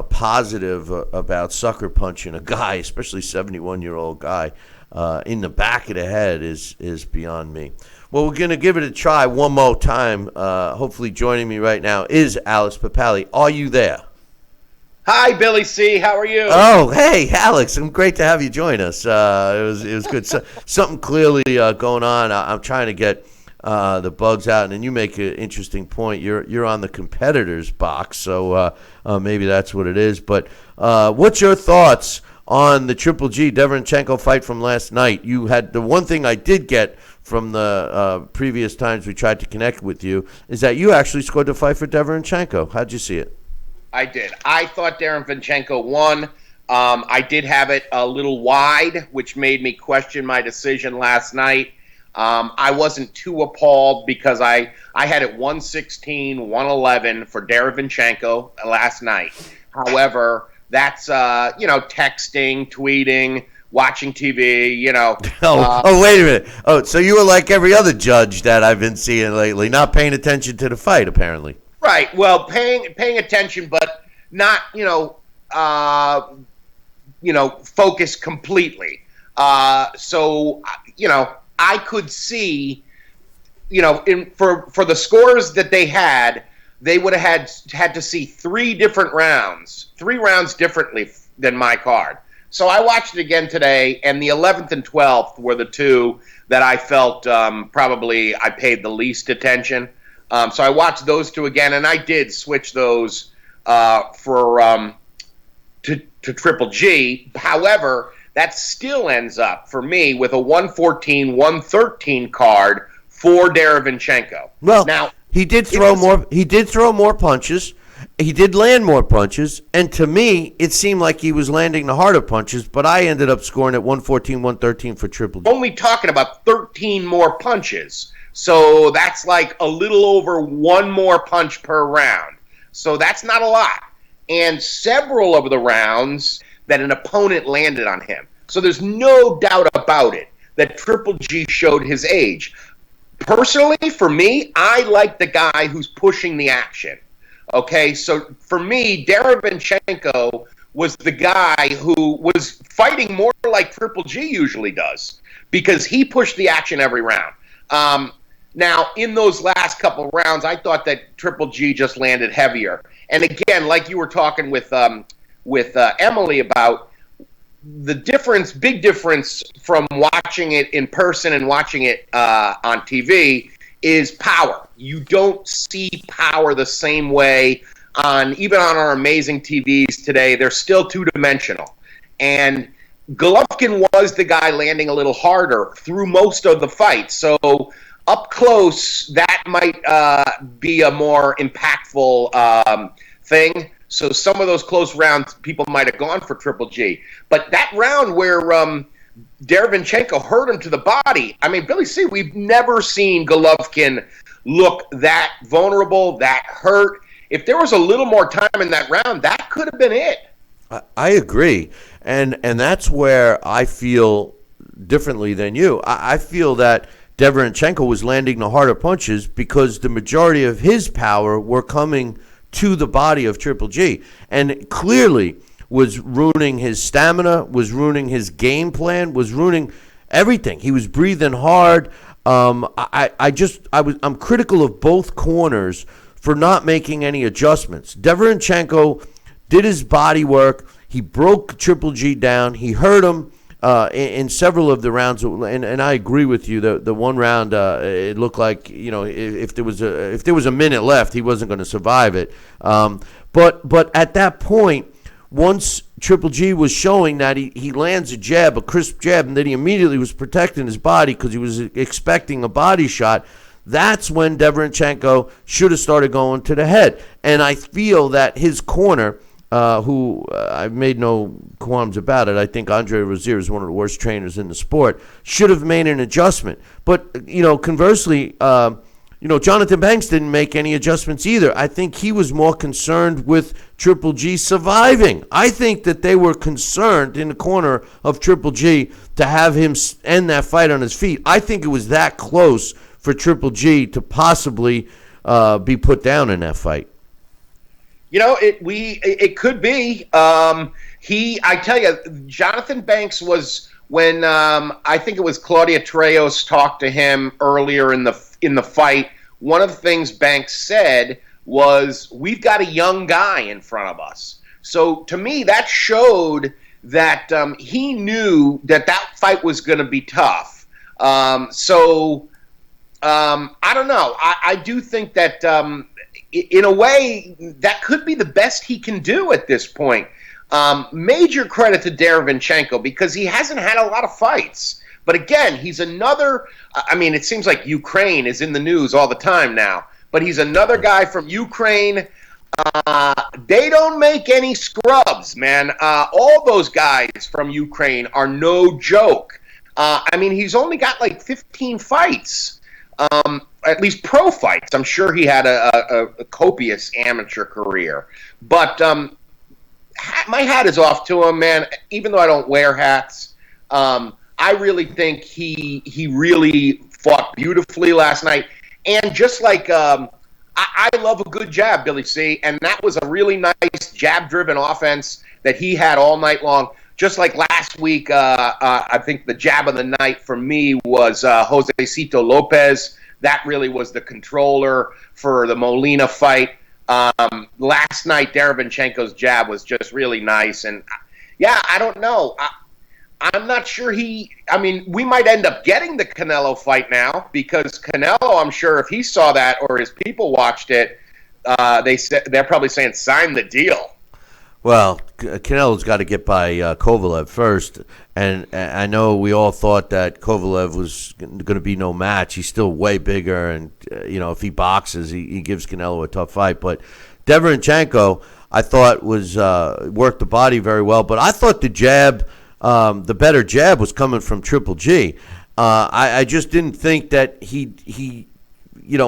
positive about sucker punching a guy, especially 71-year-old guy, in the back of the head is beyond me. Well, we're going to give it a try one more time. Hopefully joining me right now is Alex Papali. Are you there? Hi, Billy C. How are you? Oh, hey, Alex. I'm great to have you join us. It was good. Something clearly going on. I'm trying to get the bugs out, and you make an interesting point. You're on the competitors box, so maybe that's what it is. But what's your thoughts on the Triple G Derevyanchenko fight from last night? You had the one thing I did get from the previous times we tried to connect with you is that you actually scored the fight for Derevyanchenko. How'd you see it? I did. I thought Derevyanchenko won. I did have it a little wide, which made me question my decision last night. I wasn't too appalled because I had it 116, 111 for Derevyanchenko last night. However, that's, texting, tweeting, watching TV, wait a minute. Oh, so you were like every other judge that I've been seeing lately, not paying attention to the fight, apparently. Right. Well, paying attention, but not, focus completely. So, I could see, for the scores that they had, they would have had to see three rounds differently than my card. So I watched it again today, and the 11th and 12th were the two that I felt probably I paid the least attention. So I watched those two again, and I did switch those to Triple G. However, that still ends up for me with a 114, 113 card for Derevyanchenko. Well, now he did throw more. He did throw more punches. He did land more punches, and to me, it seemed like he was landing the harder punches. But I ended up scoring at 114, 113 for Triple G. Only talking about 13 more punches. So that's like a little over one more punch per round. So that's not a lot. and several of the rounds that an opponent landed on him. So there's no doubt about it that Triple G showed his age. Personally, for me, I like the guy who's pushing the action. Okay, so for me, Derevyanchenko was the guy who was fighting more like Triple G usually does because he pushed the action every round. Now, in those last couple rounds, I thought that Triple G just landed heavier. And again, like you were talking with Emily about, the difference, big difference from watching it in person and watching it on TV is power. You don't see power the same way even on our amazing TVs today. They're still two-dimensional. And Golovkin was the guy landing a little harder through most of the fight. So up close, that might be a more impactful thing. So some of those close rounds, people might have gone for Triple G. But that round where Derevyanchenko hurt him to the body, I mean, Billy C., we've never seen Golovkin look that vulnerable, that hurt. If there was a little more time in that round, that could have been it. I agree. And that's where I feel differently than you. I feel that Derevyanchenko was landing the harder punches because the majority of his power were coming to the body of Triple G, and clearly was ruining his stamina, was ruining his game plan, was ruining everything. He was breathing hard. I'm critical of both corners for not making any adjustments. Derevyanchenko did his body work. He broke Triple G down. He hurt him in several of the rounds, and I agree with you. The one round, it looked like, if there was a minute left, he wasn't going to survive it. But at that point, once Triple G was showing that he lands a jab, a crisp jab, and then he immediately was protecting his body because he was expecting a body shot, that's when Derevyanchenko should have started going to the head. And I feel that his corner, who I've made no qualms about it, I think Andre Rozier is one of the worst trainers in the sport, should have made an adjustment. But, conversely, Jonathan Banks didn't make any adjustments either. I think he was more concerned with Triple G surviving. I think that they were concerned in the corner of Triple G to have him end that fight on his feet. I think it was that close for Triple G to possibly be put down in that fight. It could be. I tell you, Jonathan Banks was when I think it was Claudia Trejos talked to him earlier in the fight. One of the things Banks said was, "We've got a young guy in front of us." So to me, that showed that he knew that fight was going to be tough. I don't know. I do think that. In a way, that could be the best he can do at this point. Major credit to Derevyanchenko because he hasn't had a lot of fights. But again, he's another, it seems like Ukraine is in the news all the time now. But he's another guy from Ukraine. They don't make any scrubs, man. All those guys from Ukraine are no joke. He's only got like 15 fights. At least pro fights. I'm sure he had a copious amateur career. But my hat is off to him, man. Even though I don't wear hats, I really think he really fought beautifully last night. And just like I love a good jab, Billy C. And that was a really nice jab-driven offense that he had all night long. Just like last week, I think the jab of the night for me was Josecito Lopez. That really was the controller for the Molina fight. Last night, Derevyanchenko's jab was just really nice. And, I don't know. I'm not sure we might end up getting the Canelo fight now because Canelo, I'm sure if he saw that or his people watched it, they're probably saying, sign the deal. Well, Canelo's got to get by Kovalev first, and I know we all thought that Kovalev was going to be no match. He's still way bigger, and if he boxes, he gives Canelo a tough fight. But Derevyanchenko, I thought was worked the body very well, but I thought the jab, the better jab, was coming from Triple G. I just didn't think that he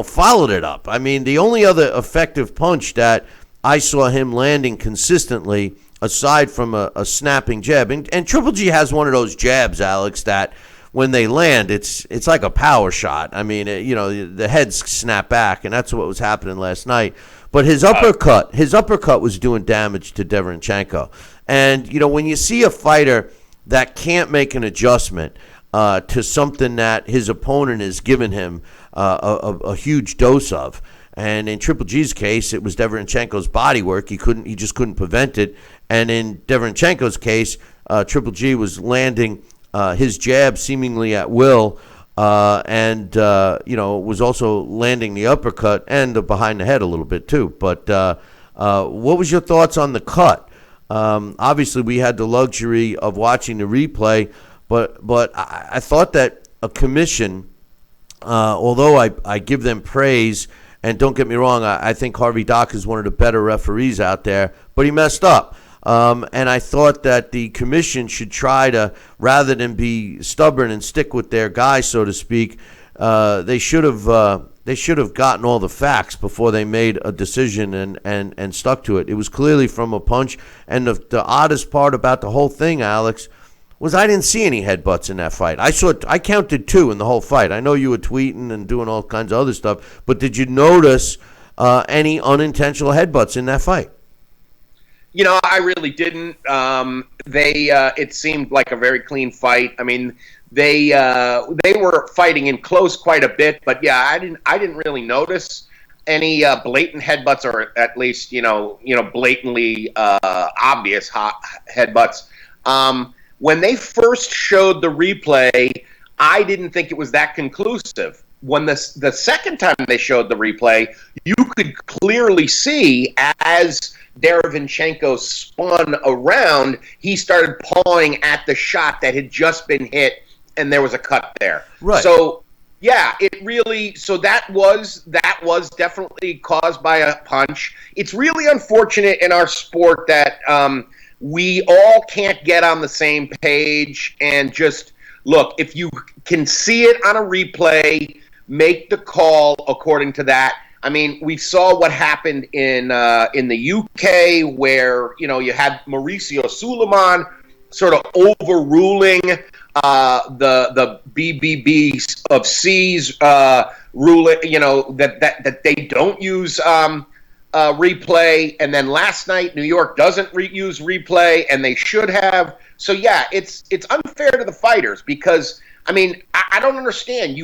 followed it up. The only other effective punch that I saw him landing consistently, aside from a snapping jab. And Triple G has one of those jabs, Alex, that when they land, it's like a power shot. I mean, the heads snap back, and that's what was happening last night. But his uppercut was doing damage to Derevyanchenko. And, when you see a fighter that can't make an adjustment to something that his opponent has given him a huge dose of, and in Triple G's case, it was Derevyanchenko's body work. He just couldn't prevent it. And in Derevyanchenko's case, Triple G was landing his jab seemingly at will, and was also landing the uppercut and the behind the head a little bit too. But what was your thoughts on the cut? Obviously, we had the luxury of watching the replay, but I thought that a commission, although I give them praise. And don't get me wrong, I think Harvey Dock is one of the better referees out there, but he messed up. And I thought that the commission should try to, rather than be stubborn and stick with their guy, so to speak, they should have gotten all the facts before they made a decision and stuck to it. It was clearly from a punch. And the oddest part about the whole thing, Alex, was I didn't see any headbutts in that fight. I counted 2 in the whole fight. I know you were tweeting and doing all kinds of other stuff, but did you notice any unintentional headbutts in that fight? I really didn't. It seemed like a very clean fight. I mean, they were fighting in close quite a bit, but yeah, I didn't really notice any blatant headbutts, or at least blatantly obvious headbutts. When they first showed the replay, I didn't think it was that conclusive. When the second time they showed the replay, you could clearly see as Derevyanchenko spun around, he started pawing at the shot that had just been hit, and there was a cut there. Right. So, yeah, that was definitely caused by a punch. It's really unfortunate in our sport that we all can't get on the same page and just look. If you can see it on a replay, make the call according to that. I mean, we saw what happened in the UK, where you had Mauricio Suleiman sort of overruling the BBB of C's ruling. That they don't use replay, and then last night New York doesn't use replay, and they should have. So yeah, it's unfair to the fighters, because I mean, I don't understand.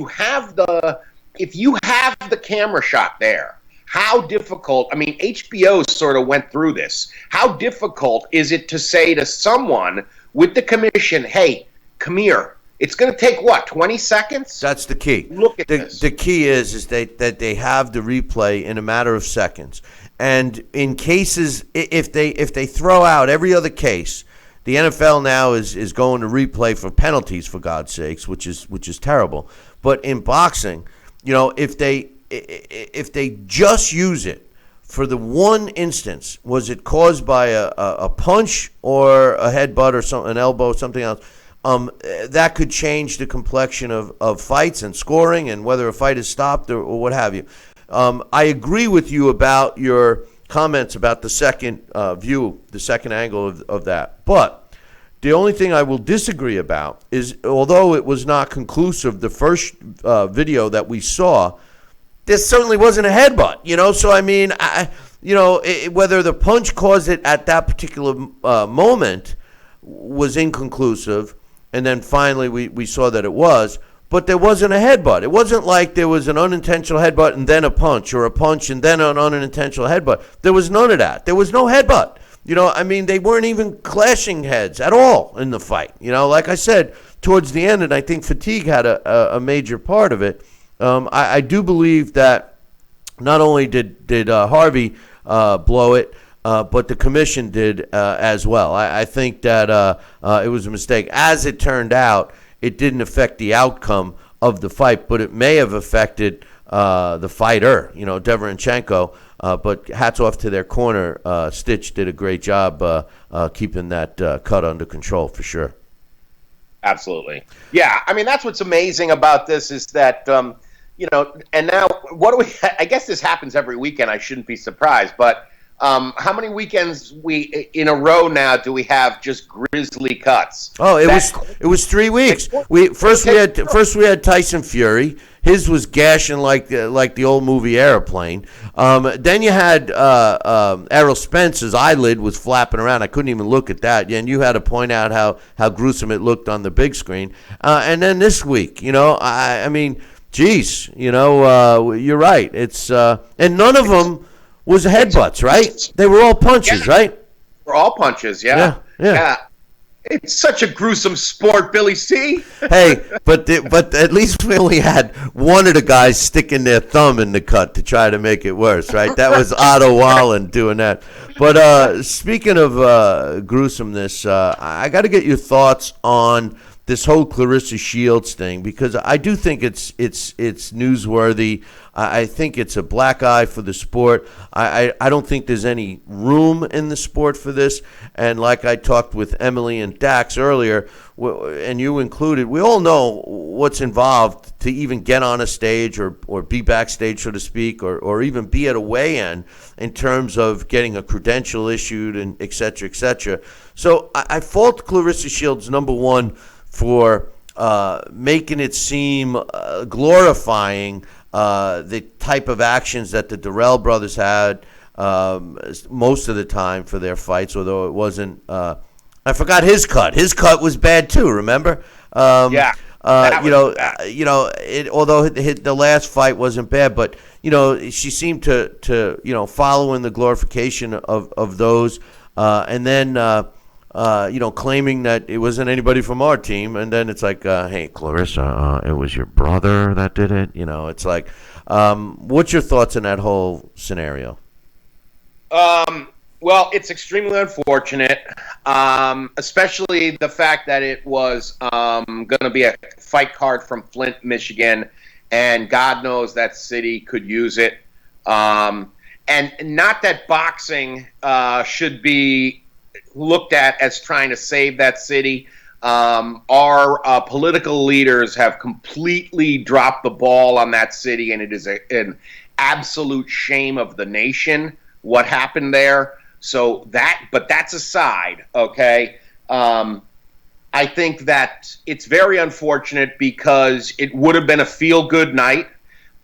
If you have the camera shot there, how difficult? I mean, HBO sort of went through this. How difficult is it to say to someone with the commission, "Hey, come here. It's going to take, 20 seconds?" That's the key. Look at this. The key is that they have the replay in a matter of seconds. And in cases, if they throw out every other case, the NFL now is going to replay for penalties, for God's sakes, which is terrible. But in boxing, if they just use it for the one instance, was it caused by a punch or a headbutt or an elbow, something else? That could change the complexion of fights and scoring and whether a fight is stopped or what have you. I agree with you about your comments about the second view, the second angle of that. But the only thing I will disagree about is, although it was not conclusive, the first video that we saw, there certainly wasn't a headbutt, So, I mean, whether the punch caused it at that particular moment was inconclusive. And then finally we saw that it was, but there wasn't a headbutt. It wasn't like there was an unintentional headbutt and then a punch, or a punch and then an unintentional headbutt. There was none of that. There was no headbutt. I mean, they weren't even clashing heads at all in the fight. Like I said, towards the end, and I think fatigue had a major part of it. I do believe that not only did Harvey blow it, but the commission did as well. I think that it was a mistake. As it turned out, it didn't affect the outcome of the fight, but it may have affected the fighter, Derevyanchenko. But hats off to their corner. Stitch did a great job keeping that cut under control, for sure. Absolutely. Yeah, I mean, that's what's amazing about this is that, and now, I guess this happens every weekend. I shouldn't be surprised, but How many weekends in a row now do we have just grisly cuts? Oh, it was 3 weeks. We had Tyson Fury. His was gashing like the old movie Airplane. Then you had Errol Spence's eyelid was flapping around. I couldn't even look at that. And you had to point out how gruesome it looked on the big screen. And then this week, I mean, geez, you're right. It's and none of them was headbutts, right? They were all punches, right? We're all punches, yeah. It's such a gruesome sport, Billy C. Hey, but at least we only had one of the guys sticking their thumb in the cut to try to make it worse, right? That was Otto Wallen doing that. But speaking of gruesomeness, I got to get your thoughts on this whole Clarissa Shields thing, because I do think it's newsworthy. I think it's a black eye for the sport. I don't think there's any room in the sport for this. And like I talked with Emily and Dax earlier, and you included, we all know what's involved to even get on a stage or be backstage, so to speak, or even be at a weigh-in in terms of getting a credential issued and et cetera, et cetera. So I fault Clarissa Shields, number one, for making it seem glorifying the type of actions that the Durrell brothers had most of the time for their fights, although it wasn't I forgot his cut. His cut was bad too, remember? Although the last fight wasn't bad, but she seemed to follow in the glorification of those, and then claiming that it wasn't anybody from our team, and then it's like, hey, Clarissa, it was your brother that did it. It's like, what's your thoughts on that whole scenario? Well, it's extremely unfortunate, especially the fact that it was going to be a fight card from Flint, Michigan, and God knows that city could use it. And not that boxing should be looked at as trying to save that city. Our political leaders have completely dropped the ball on that city, and it is an absolute shame of the nation what happened there. But that's aside, okay? I think that it's very unfortunate because it would have been a feel-good night,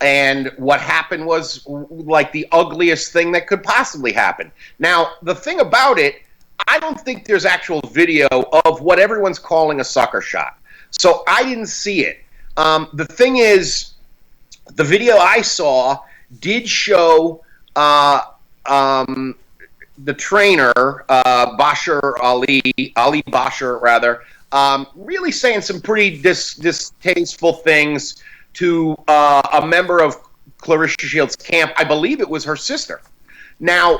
and what happened was like the ugliest thing that could possibly happen. Now, the thing about it, I don't think there's actual video of what everyone's calling a sucker shot. So I didn't see it. The thing is, the video I saw did show the trainer, Bashar Ali Bashar, rather, really saying some pretty distasteful things to a member of Clarissa Shields' camp. I believe it was her sister. Now,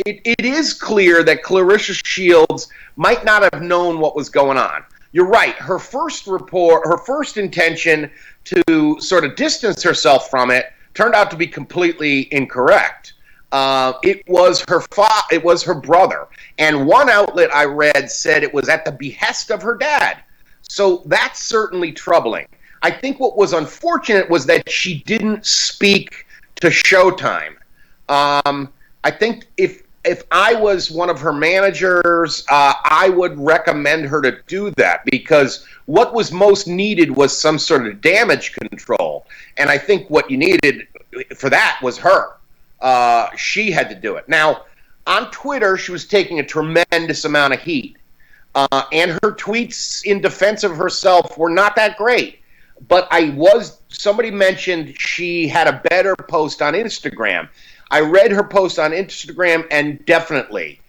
it is clear that Clarissa Shields might not have known what was going on. You're right. Her first intention to sort of distance herself from it turned out to be completely incorrect. It was her brother, and one outlet I read said it was at the behest of her dad. So that's certainly troubling. I think what was unfortunate was that she didn't speak to Showtime. I think if I was one of her managers, I would recommend her to do that, because what was most needed was some sort of damage control. And I think what you needed for that was her. She had to do it. Now, on Twitter, she was taking a tremendous amount of heat. And her tweets in defense of herself were not that great. But somebody mentioned she had a better post on Instagram. I read her post on Instagram, and definitely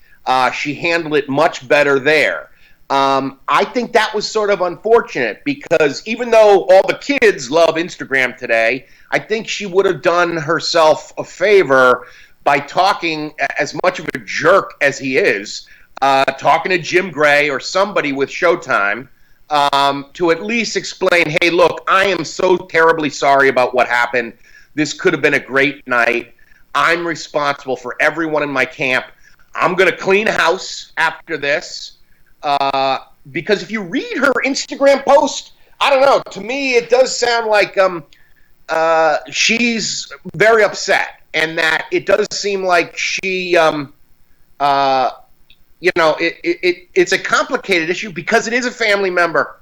she handled it much better there. I think that was sort of unfortunate, because even though all the kids love Instagram today, I think she would have done herself a favor by talking, as much of a jerk as he is, talking to Jim Gray or somebody with Showtime, to at least explain, hey, look, I am so terribly sorry about what happened. This could have been a great night. I'm responsible for everyone in my camp. I'm going to clean house after this. Because if you read her Instagram post, I don't know, to me it does sound like she's very upset. and that it does seem like she, it's a complicated issue because it is a family member.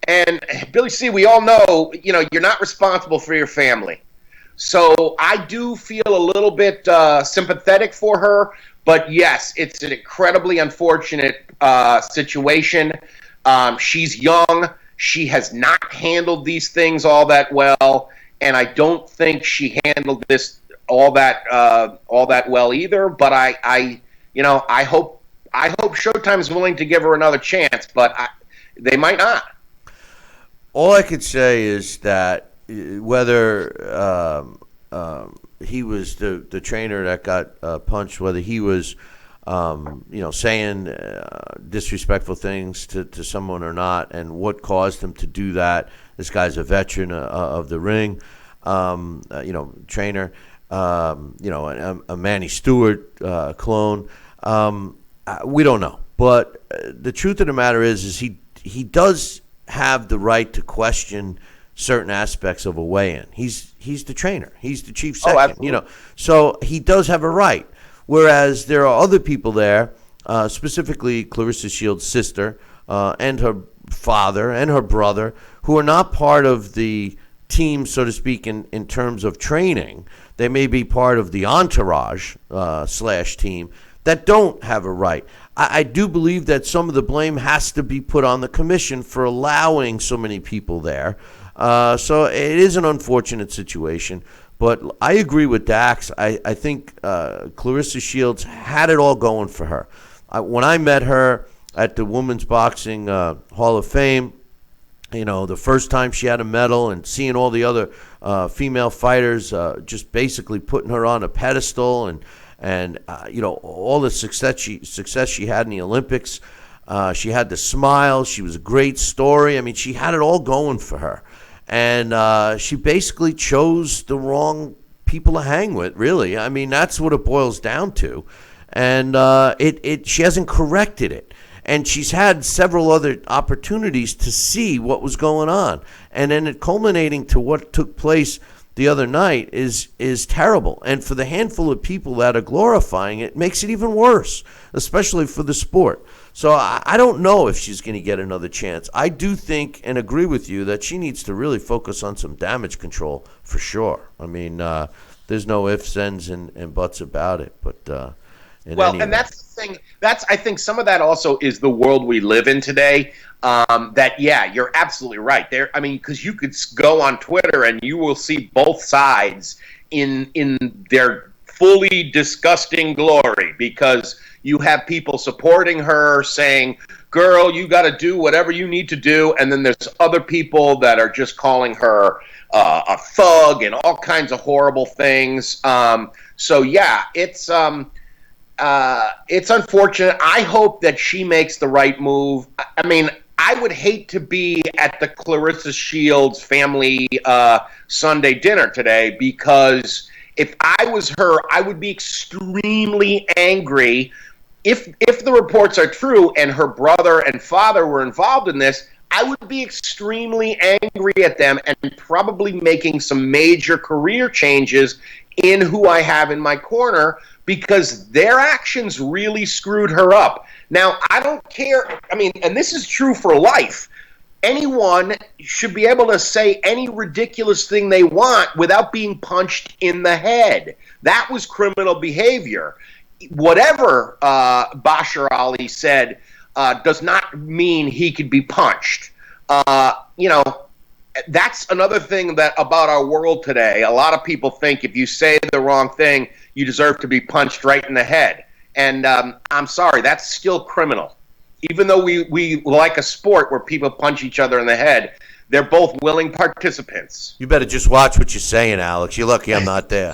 And Billy C., we all know, you're not responsible for your family. So I do feel a little bit sympathetic for her. But yes, it's an incredibly unfortunate situation. She's young. She has not handled these things all that well. And I don't think she handled this all that well either. But I hope Showtime's willing to give her another chance. But they might not. All I could say is that whether he was the trainer that got punched, whether he was, saying disrespectful things to someone or not, and what caused him to do that. This guy's a veteran of the ring, trainer, a Manny Stewart clone. We don't know, but the truth of the matter is he does have the right to question certain aspects of a weigh-in. He's the trainer. He's the chief second. So he does have a right. Whereas there are other people there, specifically Clarissa Shields' sister and her father and her brother, who are not part of the team, so to speak, in terms of training. They may be part of the entourage / team that don't have a right. I do believe that some of the blame has to be put on the commission for allowing so many people there. So it is an unfortunate situation. But I agree with Dax. I think Clarissa Shields had it all going for her. When I met her at the Women's Boxing Hall of Fame, the first time she had a medal, and seeing all the other female fighters just basically putting her on a pedestal, and all the success she had in the Olympics. She had the smile. She was a great story. I mean, she had it all going for her. And she basically chose the wrong people to hang with, really. I mean, that's what it boils down to. And she hasn't corrected it. And she's had several other opportunities to see what was going on. And then it culminating to what took place the other night is terrible. And for the handful of people that are glorifying it, makes it even worse, especially for the sport. So I don't know if she's going to get another chance. I do think and agree with you that she needs to really focus on some damage control for sure. I mean, there's no ifs, ands, and buts about it. But that's the thing. I think some of that also is the world we live in today. You're absolutely right. Because you could go on Twitter and you will see both sides in their fully disgusting glory, because you have people supporting her saying, girl, you got to do whatever you need to do. And then there's other people that are just calling her a thug and all kinds of horrible things. It's unfortunate. I hope that she makes the right move. I mean, I would hate to be at the Clarissa Shields family Sunday dinner today, because if I was her, I would be extremely angry. If the reports are true and her brother and father were involved in this, I would be extremely angry at them and probably making some major career changes in who I have in my corner, because their actions really screwed her up. Now, I don't care. I mean, and this is true for life. Anyone should be able to say any ridiculous thing they want without being punched in the head. That was criminal behavior. Whatever Bashar Ali said does not mean he could be punched. That's another thing that about our world today. A lot of people think if you say the wrong thing, you deserve to be punched right in the head. And I'm sorry, that's still criminal. Even though we like a sport where people punch each other in the head, they're both willing participants. You better just watch what you're saying, Alex. You're lucky I'm not there.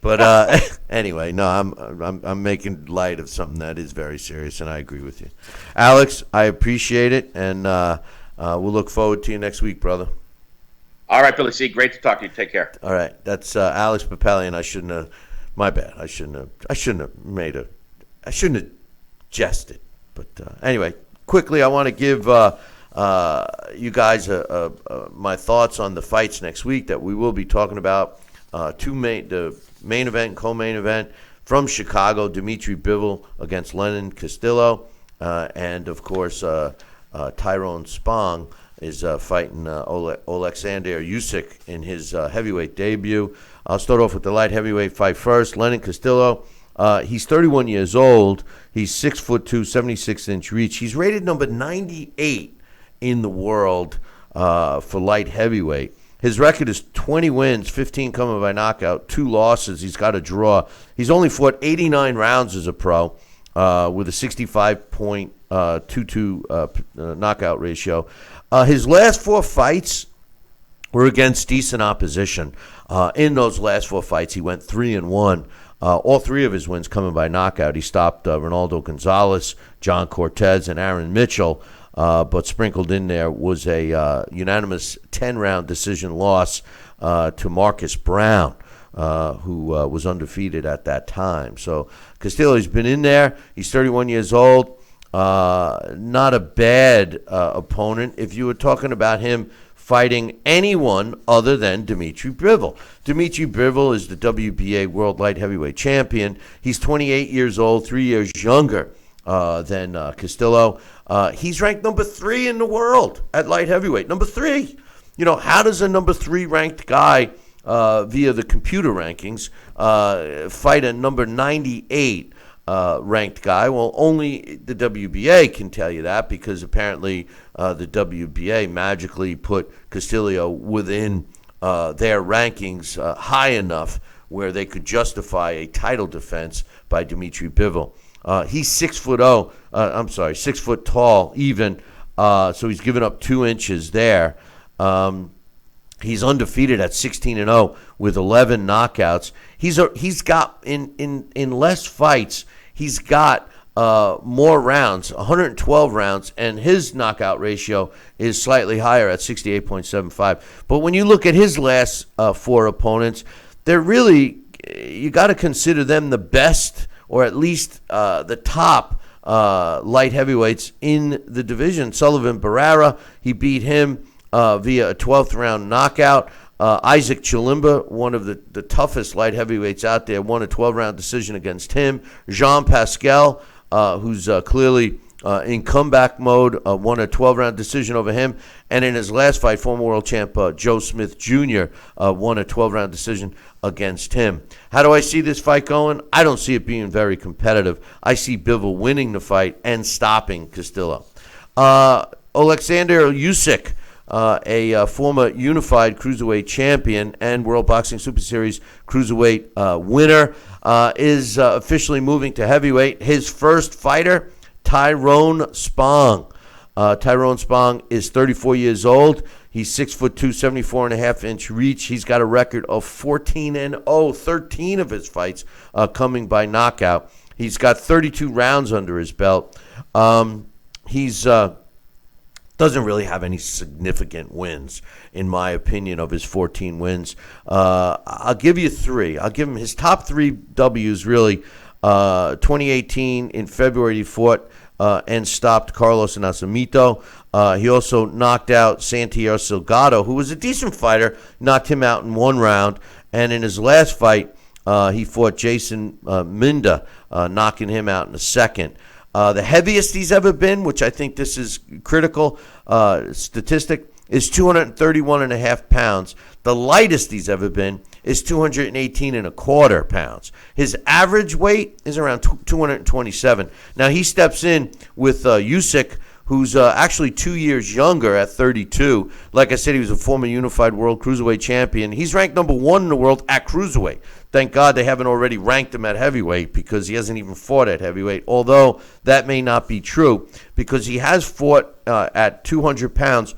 But anyway, no, I'm making light of something that is very serious, and I agree with you, Alex. I appreciate it, and we'll look forward to you next week, brother. All right, Billy C. Great to talk to you. Take care. All right, that's Alex Papalian. I shouldn't have. My bad. I shouldn't have jested. But anyway, quickly, I want to give you guys my thoughts on the fights next week that we will be talking about. the main event and co-main event from Chicago, Dimitry Bivol against Lenin Castillo, and of course Tyrone Spong is fighting Oleksandr Usyk in his heavyweight debut. I'll start off with the light heavyweight fight first. Lenin Castillo, he's 31 years old. He's 6'2", 76-inch reach. He's rated number 98 in the world for light heavyweight. His record is 20 wins, 15 coming by knockout, 2 losses. He's got a draw. He's only fought 89 rounds as a pro with a 65.22 knockout ratio. His last 4 fights were against decent opposition. In those last 4 fights, he went 3-1. All 3 of his wins coming by knockout. He stopped Ronaldo Gonzalez, John Cortez, and Aaron Mitchell. But sprinkled in there was a unanimous 10-round decision loss to Marcus Brown, who was undefeated at that time. So Castillo's been in there. He's 31 years old. Not a bad opponent if you were talking about him fighting anyone other than Dimitry Bivol. Dimitry Bivol is the WBA World Light Heavyweight Champion. He's 28 years old, 3 years younger than Castillo. He's ranked number 3 in the world at light heavyweight. Number 3. You know, how does a number 3 ranked guy via the computer rankings fight a number 98 ranked guy? Well, only the WBA can tell you that, because apparently the WBA magically put Castillo within their rankings high enough where they could justify a title defense by Dimitry Bivol. He's 6 foot tall even, so he's given up 2 inches there. He's undefeated at 16-0 with 11 knockouts. He's got in less fights, he's got more rounds, 112 rounds, and his knockout ratio is slightly higher at 68.75. But when you look at his last 4 opponents, they're really, you got to consider them the best, or at least the top light heavyweights in the division. Sullivan Barrera, he beat him via a 12th round knockout. Isaac Chilimba, one of the toughest light heavyweights out there, won a 12-round decision against him. Jean Pascal, who's clearly in comeback mode, won a 12-round decision over him. And in his last fight, former world champ Joe Smith Jr. Won a 12-round decision against him. How do I see this fight going? I don't see it being very competitive. I see Bivol winning the fight and stopping Castillo. Oleksandr Usyk, a former unified cruiserweight champion and World Boxing Super Series cruiserweight winner, is officially moving to heavyweight. His first fighter, Tyrone Spong. Tyrone Spong is 34 years old. He's 6'2", 74.5-inch reach. He's got a record of 14-0, 13 of his fights coming by knockout. He's got 32 rounds under his belt. He's doesn't really have any significant wins, in my opinion, of his 14 wins. I'll give you 3. I'll give him his top 3 W's, really. 2018, in February, he fought and stopped Carlos Nascimento. He also knocked out Santiago Salgado, who was a decent fighter, knocked him out in 1 round. And in his last fight, he fought Jason Minda, knocking him out in the 2nd. The heaviest he's ever been, which I think this is critical statistic, is 231.5 pounds. The lightest he's ever been is 218.25 pounds. His average weight is around 227. Now he steps in with Usyk, who's actually 2 years younger at 32. Like I said, he was a former unified world cruiserweight champion. He's ranked number 1 in the world at cruiserweight. Thank God they haven't already ranked him at heavyweight, because he hasn't even fought at heavyweight, although that may not be true, because he has fought at 200 pounds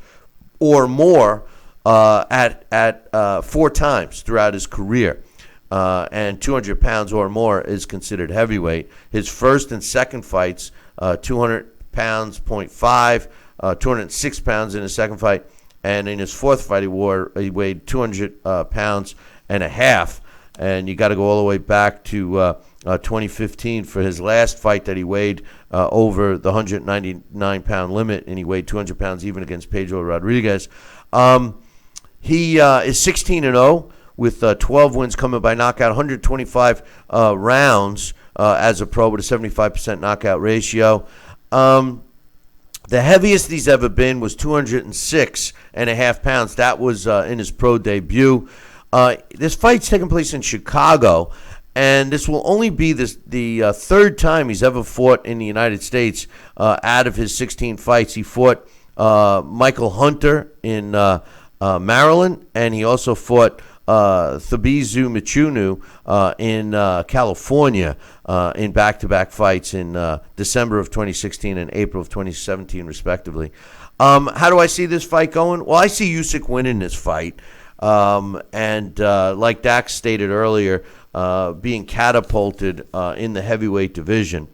or more at 4 times throughout his career. And 200 pounds or more is considered heavyweight. His first and second fights, 200 pounds, 0.5, 206 pounds in his second fight, and in his 4th fight he weighed 200 pounds and a half. And you got to go all the way back to 2015 for his last fight that he weighed over the 199-pound limit, and he weighed 200 pounds even against Pedro Rodriguez. He is 16-0 with 12 wins coming by knockout, 125 rounds as a pro with a 75% knockout ratio. The heaviest he's ever been was 206.5 pounds. That was in his pro debut. This fight's taking place in Chicago, and this will only be the third time he's ever fought in the United States out of his 16 fights. He fought Michael Hunter in Maryland, and he also fought Thabizu Michunu in California in back-to-back fights in December of 2016 and April of 2017, respectively. How do I see this fight going? Well, I see Usyk winning this fight. And like Dax stated earlier, being catapulted in the heavyweight division.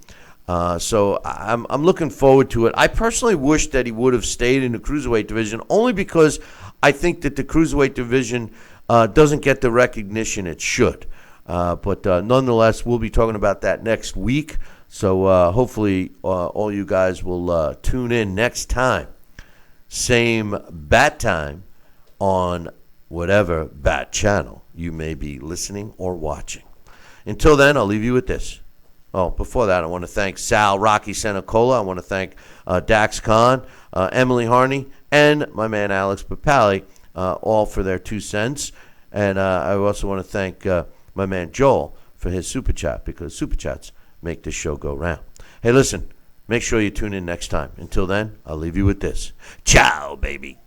So I'm looking forward to it. I personally wish that he would have stayed in the cruiserweight division, only because I think that the cruiserweight division doesn't get the recognition it should. But nonetheless, we'll be talking about that next week. So hopefully all you guys will tune in next time. Same bat time on whatever bat channel you may be listening or watching. Until then, I'll leave you with this. Oh, before that, I want to thank Sal Rocky Senacola. I want to thank Dax Khan, Emily Harney, and my man Alex Papali, all for their 2 cents. And I also want to thank my man Joel for his super chat, because super chats make this show go round. Hey, listen, make sure you tune in next time. Until then, I'll leave you with this. Ciao, baby.